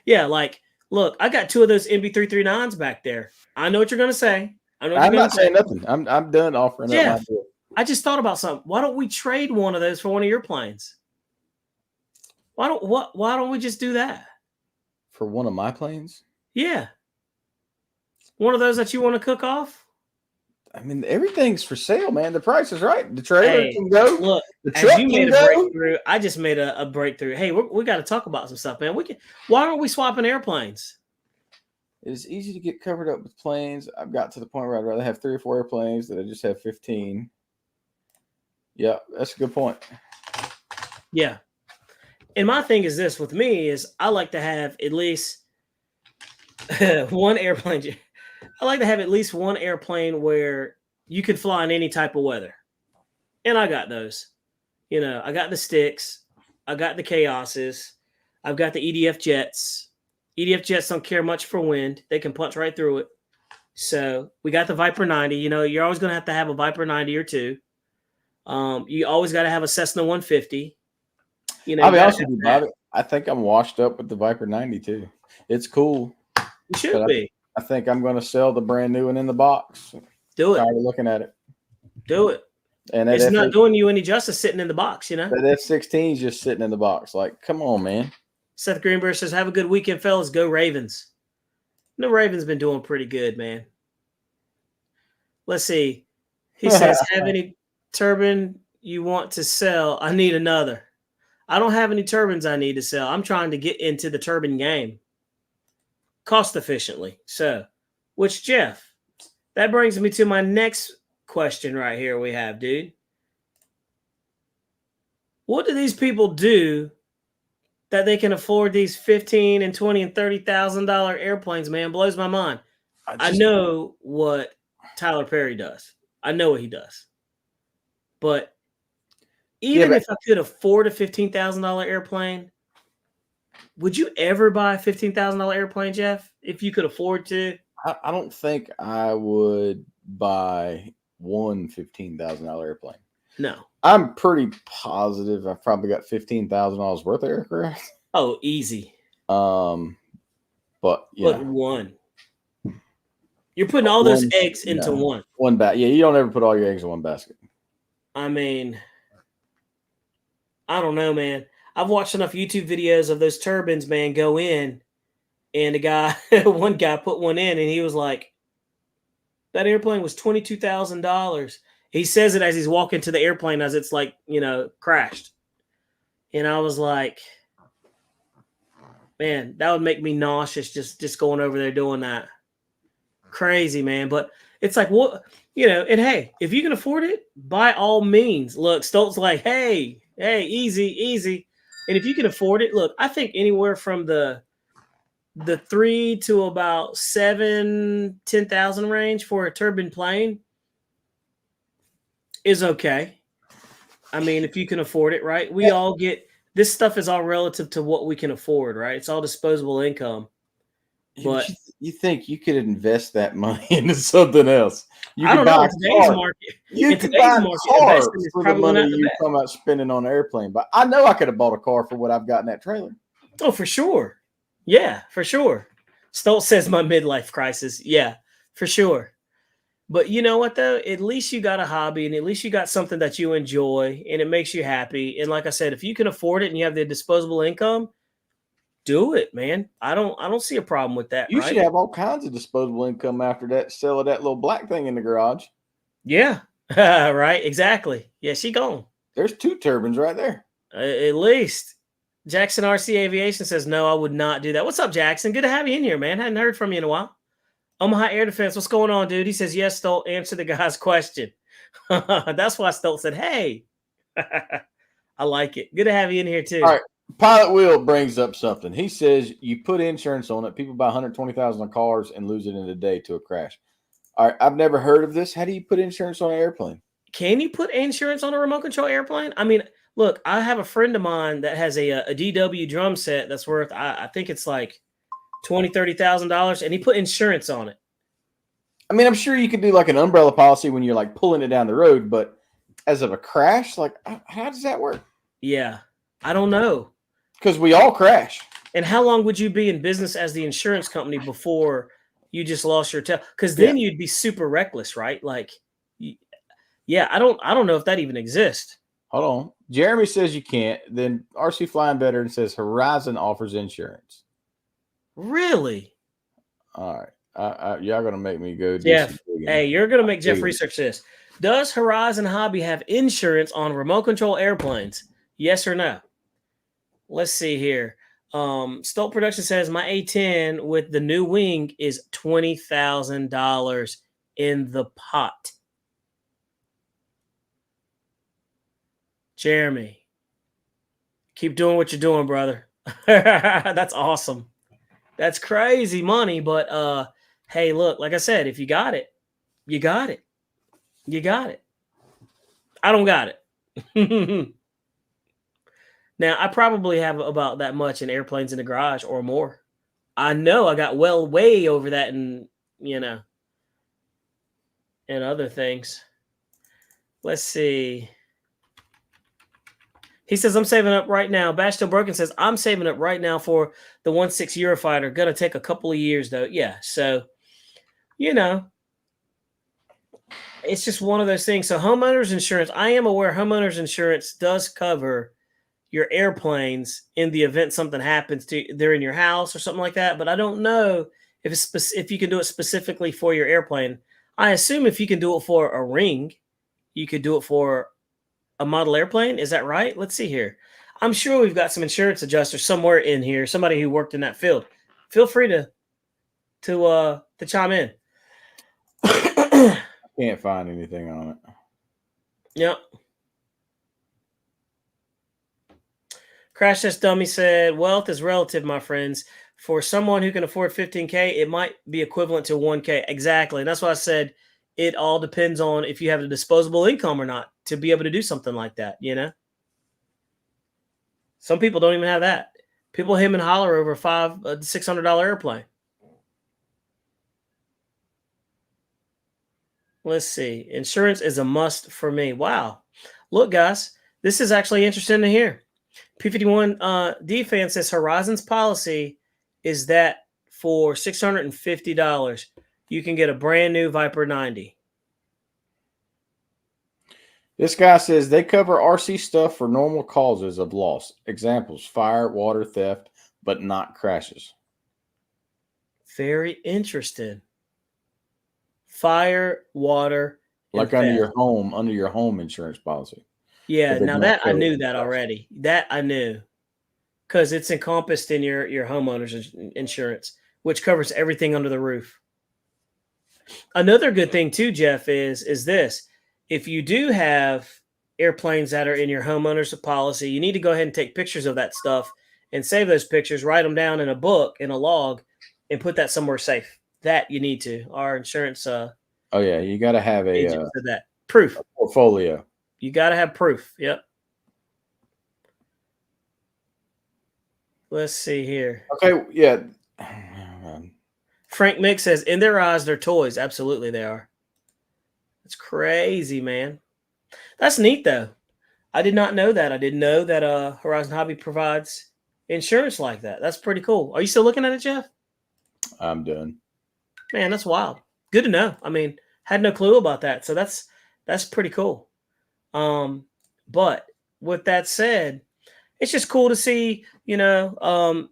Yeah, look, I got 2 of those MB339s back there. I know what you're going to say. I'm not saying nothing. I'm done offering up my deal. I just thought about something. Why don't we trade one of those for one of your planes? Why don't we just do that? For one of my planes? Yeah. One of those that you want to cook off? I mean, everything's for sale, man. The price is right. The trailer can go. Look, the truck you made a breakthrough. I just made a breakthrough. Hey, we got to talk about some stuff, man. Why aren't we swapping airplanes? It's easy to get covered up with planes. I've got to the point where I'd rather have 3 or 4 airplanes than I just have 15. Yeah, that's a good point. Yeah. And my thing is this with me is I like to have at least one airplane. I like to have at least one airplane where you can fly in any type of weather. And I got those. I got the sticks. I got the Chaoses. I've got the EDF jets. EDF jets don't care much for wind. They can punch right through it. So we got the Viper 90. You know, you're always going to have a Viper 90 or two. You always got to have a Cessna 150. You know, I'll be honest with you, Bobby. I think I'm washed up with the Viper 90 too. It's cool. You should be. I think I'm going to sell the brand new one in the box. Do it. Tired of looking at it. Do it. And it's not doing you any justice sitting in the box, you know? That F-16 is just sitting in the box. Like, come on, man. Seth Greenberg says, have a good weekend, fellas. Go Ravens. The Ravens been doing pretty good, man. Let's see. He says, have any turbine you want to sell? I need another. I don't have any turbines I need to sell. I'm trying to get into the turbine game cost efficiently. So, which, Jeff, that brings me to my next question right here we have, dude. What do these people do that they can afford these $15,000 and $20,000 and $30,000 airplanes, man? Blows my mind. I know what Tyler Perry does. I know what he does. But even if I could afford a $15,000 airplane, would you ever buy a $15,000 airplane, Jeff, if you could afford to? I don't think I would buy one $15,000 airplane. No. I'm pretty positive I've probably got $15,000 worth of aircraft. Oh, easy. But yeah. But one. You're putting all those eggs into one. One basket. Yeah, you don't ever put all your eggs in one basket. I mean, I don't know, man. I've watched enough YouTube videos of those turbines, man, go in, and the guy, one guy put one in, and he was like, that airplane was $22,000. He says it as he's walking to the airplane as it's like, you know, crashed. And I was like, man, that would make me nauseous just going over there doing that. Crazy, man. But it's like, what, you know, and hey, if you can afford it, by all means. Look, Stoltz like, hey, easy. And if you can afford it, look, I think anywhere from the 3 to about 10,000 range for a turbine plane is okay. I mean, if you can afford it, right? We all get, this stuff is all relative to what we can afford, right? It's all disposable income. But you think you could invest that money into something else? I don't know. In today's market, you could buy cars for the money you come out spending on an airplane. But I know I could have bought a car for what I've got in that trailer. Oh, for sure. Yeah, for sure. Stoltz says my midlife crisis. Yeah, for sure. But you know what, though? At least you got a hobby, and at least you got something that you enjoy, and it makes you happy. And like I said, if you can afford it and you have the disposable income, do it, man. I don't see a problem with that. You should have all kinds of disposable income after that. Sell that little black thing in the garage. Yeah, right. Exactly. Yeah, she gone. There's 2 turbines right there. At least. Jackson RC Aviation says, no, I would not do that. What's up, Jackson? Good to have you in here, man. Hadn't heard from you in a while. Omaha Air Defense, what's going on, dude? He says, yes, Stolt, answer the guy's question. That's why Stolt said, hey. I like it. Good to have you in here, too. All right. Pilot Will brings up something. He says you put insurance on it. People buy 120,000 on cars and lose it in a day to a crash. All right. I've never heard of this. How do you put insurance on an airplane? Can you put insurance on a remote control airplane? I mean, look, I have a friend of mine that has a DW drum set that's worth, I think it's like $20,000, $30,000, and he put insurance on it. I mean, I'm sure you could do like an umbrella policy when you're like pulling it down the road, but as of a crash, like how does that work? Yeah, I don't know. Because we all crash. And how long would you be in business as the insurance company before you just lost your tail? Because then you'd be super reckless, right? Like, yeah, I don't know if that even exists. Hold on. Jeremy says you can't. Then RC Flying Veteran says Horizon offers insurance. Really? All right. Y'all going to make me go. Jeff, hey, you're going to make Jeff research this. Does Horizon Hobby have insurance on remote control airplanes? Yes or no? Let's see here. Stolt Production says my A10 with the new wing is $20,000 in the pot. Jeremy, keep doing what you're doing, brother. That's awesome. That's crazy money. But hey, look, like I said, if you got it, you got it. You got it. I don't got it. Now, I probably have about that much in airplanes in the garage or more. I know I got way over that in, and other things. Let's see. He says, I'm saving up right now. Bashto Broken says, I'm saving up right now for the 1.6 Eurofighter. Going to take a couple of years, though. Yeah, so, it's just one of those things. So homeowners insurance, I am aware homeowners insurance does cover your airplanes in the event something happens to they're in your house or something like that. But I don't know if you can do it specifically for your airplane. I assume if you can do it for a ring, you could do it for a model airplane. Is that right? Let's see here. I'm sure we've got some insurance adjusters somewhere in here, somebody who worked in that field. Feel free to chime in. Can't find anything on it. Yep. Crash Test Dummy said, wealth is relative, my friends. For someone who can afford $15K, it might be equivalent to $1K. Exactly. And that's why I said it all depends on if you have a disposable income or not to be able to do something like that, Some people don't even have that. People hem and holler over a $600 airplane. Let's see. Insurance is a must for me. Wow. Look, guys, this is actually interesting to hear. P51 D fan says Horizon's policy is that for $650, you can get a brand new Viper 90. This guy says they cover RC stuff for normal causes of loss. Examples, fire, water, theft, but not crashes. Very interesting. Fire, water, like under your home insurance policy. Yeah, now that I knew that already. That I knew. Because it's encompassed in your homeowner's insurance, which covers everything under the roof. Another good thing too, Jeff, is this. If you do have airplanes that are in your homeowner's policy, you need to go ahead and take pictures of that stuff and save those pictures, write them down in a book, in a log, and put that somewhere safe. That you need to. Our insurance oh yeah, you got to have agent said that. Proof. A portfolio. You got to have proof. Yep. Let's see here. Okay, yeah. Frank Mick says, in their eyes, they're toys. Absolutely, they are. That's crazy, man. That's neat, though. I did not know that. I didn't know that Horizon Hobby provides insurance like that. That's pretty cool. Are you still looking at it, Jeff? I'm done. Man, that's wild. Good to know. I mean, had no clue about that. So that's pretty cool. But with that said, it's just cool to see, I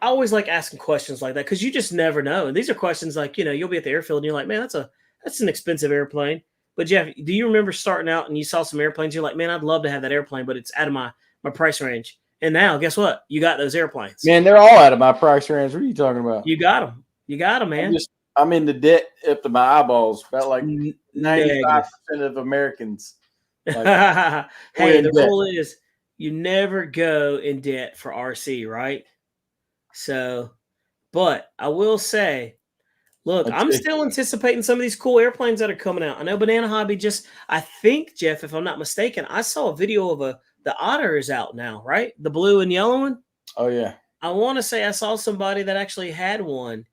always like asking questions like that because you just never know. And these are questions like, you'll be at the airfield and you're like, man, that's an expensive airplane. But Jeff, do you remember starting out and you saw some airplanes? You're like, man, I'd love to have that airplane, but it's out of my price range. And now, guess what? You got those airplanes. Man, they're all out of my price range. What are you talking about? You got them. You got them, man. I'm in the debt up to my eyeballs. About like 95% of Americans. Like, hey, the rule is you never go in debt for RC, right? So, but I will say, look, I'm still anticipating some of these cool airplanes that are coming out. I know Banana Hobby I think, Jeff, if I'm not mistaken, I saw a video of the Otter is out now, right? The blue and yellow one. Oh, yeah. I want to say I saw somebody that actually had one,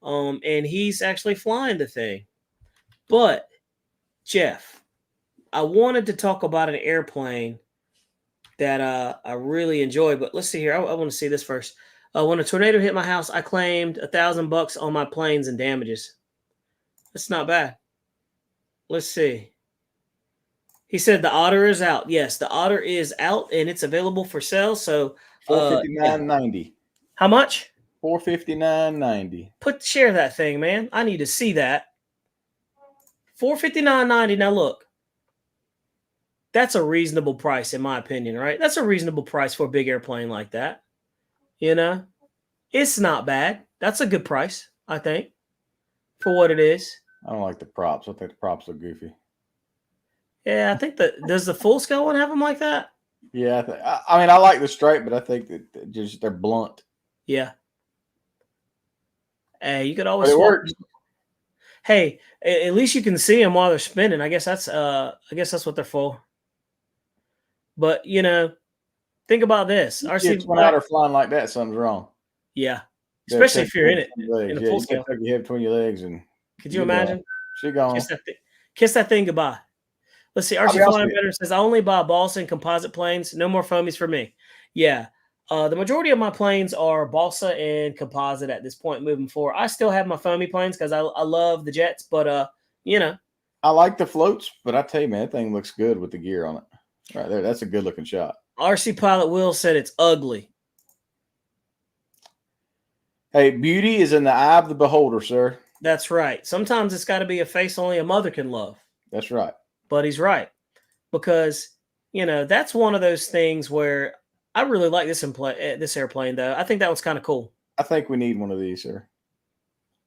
and he's actually flying the thing. But, Jeff, I wanted to talk about an airplane that I really enjoy, but let's see here. I want to see this first. When a tornado hit my house, I claimed $1,000 on my planes and damages. That's not bad. Let's see. He said the Otter is out. Yes, the Otter is out and it's available for sale. So $459.90. How much? $459.90. Share that thing, man. I need to see that. $459.90. Now look. That's a reasonable price, in my opinion, right? That's a reasonable price for a big airplane like that. It's not bad. That's a good price, I think, for what it is. I don't like the props. I think the props look goofy. Yeah, I think does the full scale one have them like that? Yeah, I mean, I like the stripe, but I think that they're blunt. Yeah. Hey, you could always. But it works. Hey, at least you can see them while they're spinning. I guess that's what they're for. But Think about this. Kids went out or flying like that, something's wrong. Yeah. Especially if you're in it. In a full scale. You your head between your legs and could you imagine? She gone. Kiss that thing goodbye. Let's see. RC Flying Better says, I only buy balsa and composite planes. No more foamies for me. Yeah. The majority of my planes are balsa and composite at this point moving forward. I still have my foamy planes because I love the jets, but you know. I like the floats, but I tell you, man, that thing looks good with the gear on it. Right there. That's a good looking shot. RC Pilot Will said it's ugly. Hey, beauty is in the eye of the beholder, sir. That's right. Sometimes it's got to be a face only a mother can love. That's right. But he's right. Because, you know, that's one of those things where I really like this airplane, though. I think that one's kind of cool. I think we need one of these, sir.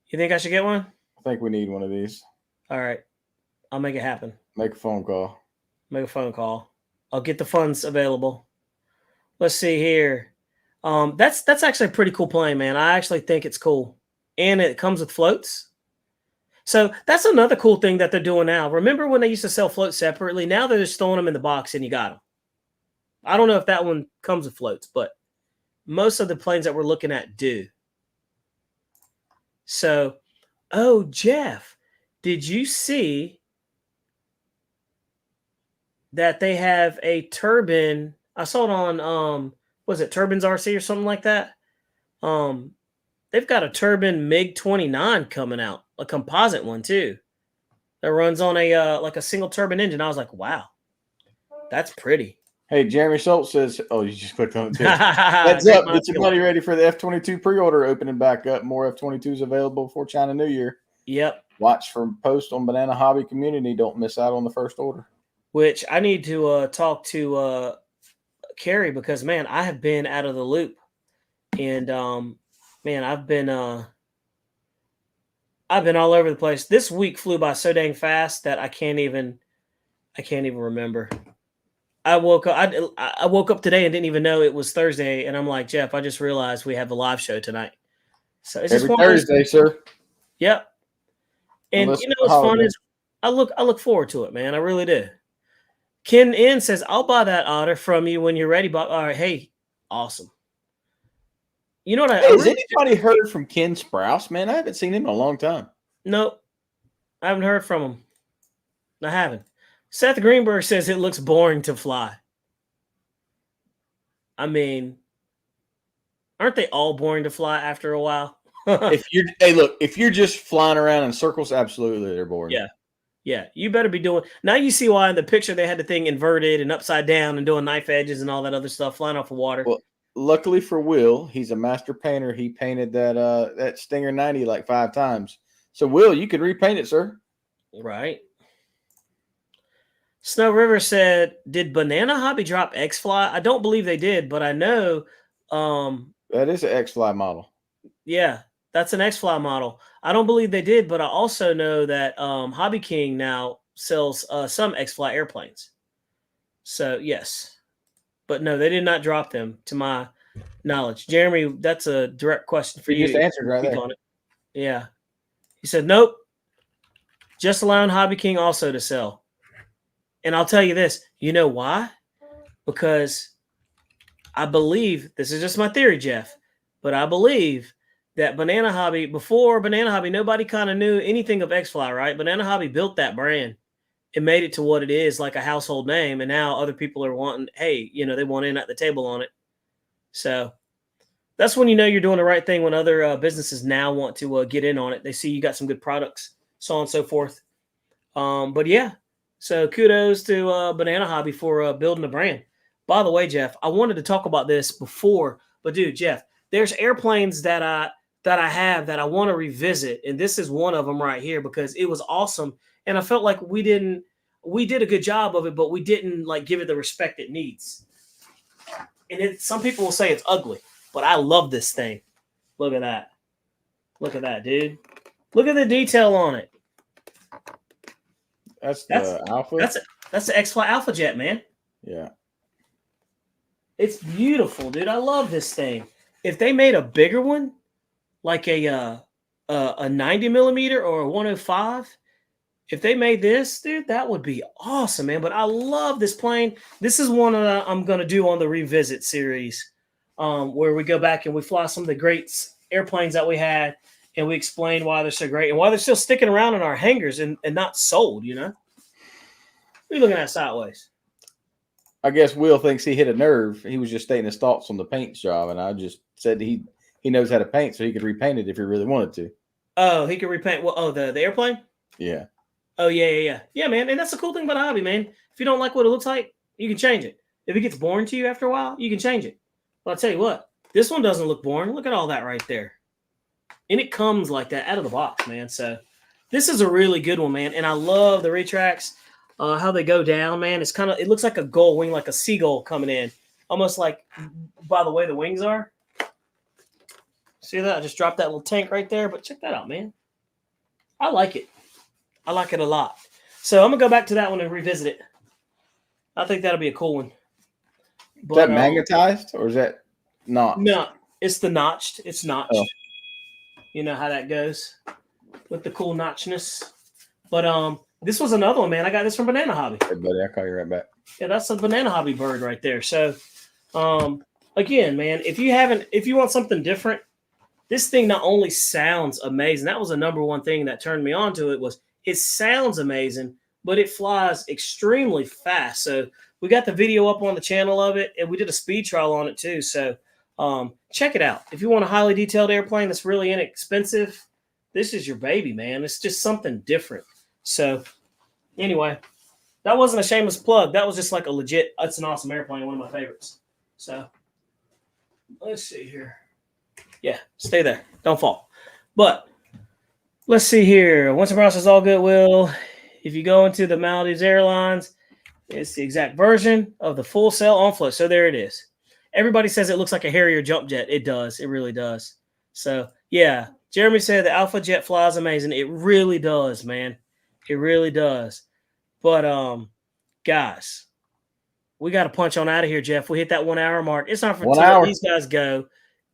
You think I should get one? I think we need one of these. All right. I'll make it happen. Make a phone call. Make a phone call. I'll get the funds available. Let's see here. That's actually a pretty cool plane, man. I actually think it's cool. And it comes with floats. So that's another cool thing that they're doing now. Remember when they used to sell floats separately? Now they're just throwing them in the box and you got them. I don't know if that one comes with floats, but most of the planes that we're looking at do. So, oh, Jeff, did you see that they have a turbine? I saw it on, was it Turbines RC or something like that? They've got a turbine MiG-29 coming out, a composite one too, that runs on a like a single turbine engine. I was like, wow, that's pretty. Hey, Jeremy Schultz says, oh, you just clicked on it too. Heads up, get your money ready for the F-22 pre-order opening back up. More F-22s available before China New Year. Yep. Watch for post on Banana Hobby Community. Don't miss out on the first order. Which I need to talk to Carrie because, man, I have been out of the loop. And, man, I've been all over the place. This week flew by so dang fast that I can't even remember. I woke up today and didn't even know it was Thursday, and I'm like, Jeff, I just realized we have a live show tonight. So it's every Thursday, sir. Yep. And you know what's fun is I look forward to it, man. I really do. Ken N says, I'll buy that Otter from you when you're ready. But all right, hey, awesome. You know what? Has anybody heard from Ken Sprouse? Man, I haven't seen him in a long time. Nope. I haven't heard from him. I haven't. Seth Greenberg says it looks boring to fly. I mean, aren't they all boring to fly after a while? If you're just flying around in circles, absolutely they're boring. Yeah. Yeah. You better be doing. Now you see why in the picture they had the thing inverted and upside down and doing knife edges and all that other stuff flying off the water. Well, luckily for Will, he's a master painter. He painted that Stinger 90 like 5 times. So Will, you can repaint it, sir. Right. Snow River said, did Banana Hobby drop X-Fly? I don't believe they did, but I know that is an X-Fly model. Yeah, that's an X-Fly model. I don't believe they did, but I also know that Hobby King now sells some X-Fly airplanes. So, yes. But no, they did not drop them, to my knowledge. Jeremy, that's a direct question for you. You just answered right there. On it. Yeah. He said, nope. Just allowing Hobby King also to sell. And I'll tell you this. You know why? Because I believe, this is just my theory, Jeff, but I believe that Banana Hobby, before Banana Hobby, nobody kind of knew anything of X-Fly, right? Banana Hobby built that brand. It made it to what it is, like a household name. And now other people are wanting, hey, you know, they want in at the table on it. So that's when you know you're doing the right thing, when other businesses now want to get in on it. They see you got some good products, so on and so forth. But yeah, so kudos to Banana Hobby for building a brand. By the way, Jeff, I wanted to talk about this before, but dude, Jeff, there's airplanes that I have that I want to revisit, and this is one of them right here because it was awesome. And I felt like we did a good job of it, but we didn't like give it the respect it needs. And some people will say it's ugly, but I love this thing. Look at that. Look at that, dude. Look at the detail on it. That's the Alpha? That's the X-Fly Alpha Jet, man. Yeah. It's beautiful, dude. I love this thing. If they made a bigger one, like a 90 millimeter or a 105, If they made this, dude, that would be awesome, man. But I love this plane. This is one I'm going to do on the revisit series, where we go back and we fly some of the great airplanes that we had, and we explain why they're so great and why they're still sticking around in our hangars and not sold, you know? What are you looking at sideways? I guess Will thinks he hit a nerve. He was just stating his thoughts on the paint job, and I just said he knows how to paint, so he could repaint it if he really wanted to. Oh, he could repaint. Well, oh, the airplane? Yeah. Oh, yeah, man. And that's the cool thing about a hobby, man. If you don't like what it looks like, you can change it. If it gets boring to you after a while, you can change it. But I'll tell you what, this one doesn't look boring. Look at all that right there. And it comes like that out of the box, man. So this is a really good one, man. And I love the retracts, how they go down, man. It's it looks like a gull wing, like a seagull coming in. Almost like by the way the wings are. See that? I just dropped that little tank right there. But check that out, man. I like it. I like it a lot. So I'm going to go back to that one and revisit it. I think that'll be a cool one. But, is that magnetized or is that not? No, it's the notched. It's notched. Oh. You know how that goes with the cool notchness. But this was another one, man. I got this from Banana Hobby. Hey, buddy, I'll call you right back. Yeah, that's a Banana Hobby bird right there. So again, man, if you want something different, this thing not only sounds amazing. That was the number one thing that turned me on to it was it sounds amazing, but it flies extremely fast. So we got the video up on the channel of it, and we did a speed trial on it too. So check it out. If you want a highly detailed airplane that's really inexpensive, this is your baby, man. It's just something different. So anyway, that wasn't a shameless plug. That was just like a legit, it's an awesome airplane, one of my favorites. So let's see here. Yeah, stay there. Don't fall. But let's see here. Once the process is all good, Will, if you go into the Maldives Airlines, it's the exact version of the full sail on float. So there it is. Everybody says it looks like a Harrier jump jet. It does. It really does. So, yeah, Jeremy said the Alpha Jet flies amazing. It really does, man. It really does. But, guys, we got to punch on out of here, Jeff. We hit that 1 hour mark. It's not for to let these guys go.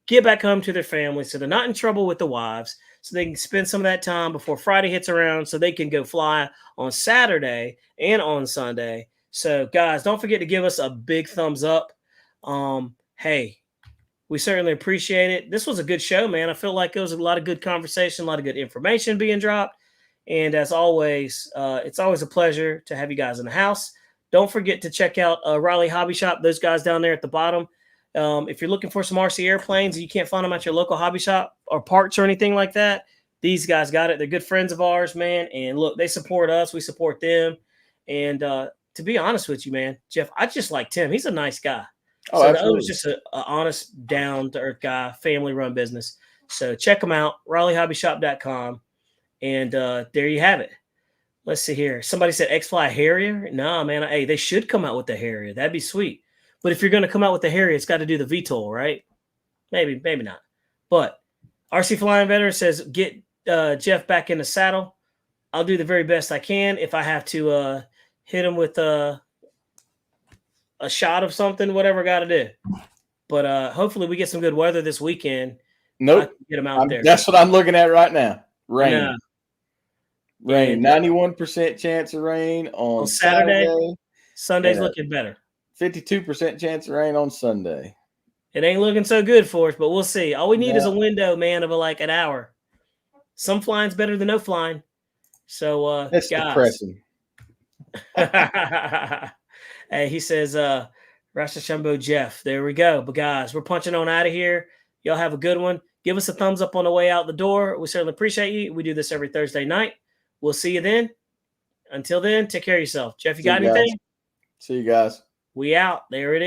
Get back home to their families so they're not in trouble with the wives, so they can spend some of that time before Friday hits around so they can go fly on Saturday and on Sunday. So, guys, don't forget to give us a big thumbs up. Hey, we certainly appreciate it. This was a good show, man. I feel like it was a lot of good conversation, a lot of good information being dropped. And as always, it's always a pleasure to have you guys in the house. Don't forget to check out Riley Hobby Shop, those guys down there at the bottom. If you're looking for some RC airplanes and you can't find them at your local hobby shop or parts or anything like that, these guys got it. They're good friends of ours, man. And look, they support us. We support them. And to be honest with you, man, Jeff, I just like Tim. He's a nice guy. Oh, so absolutely. that was just an honest, down-to-earth guy, family-run business. So check them out, RaleigHobbyShop.com. And there you have it. Let's see here. Somebody said X-Fly Harrier. No, man. Hey, they should come out with the Harrier. That'd be sweet. But if you're going to come out with the Harrier, it's got to do the VTOL, right? Maybe not. But RC Flying Veteran says, get Jeff back in the saddle. I'll do the very best I can. If I have to hit him with a shot of something, whatever I got to do. But hopefully we get some good weather this weekend. Nope. Get him out there. That's what I'm looking at right now. Rain. Yeah. Rain. 91% chance of rain on Saturday. Sunday's looking better. 52% chance of rain on Sunday. It ain't looking so good for us, but we'll see. All we need is a window, man, of like an hour. Some flying's better than no flying. So, that's guys. depressing. Hey, he says, Rasta Shumbo Jeff. There we go. But guys, we're punching on out of here. Y'all have a good one. Give us a thumbs up on the way out the door. We certainly appreciate you. We do this every Thursday night. We'll see you then. Until then, take care of yourself. Jeff, you got anything? See you guys. We out. There it is.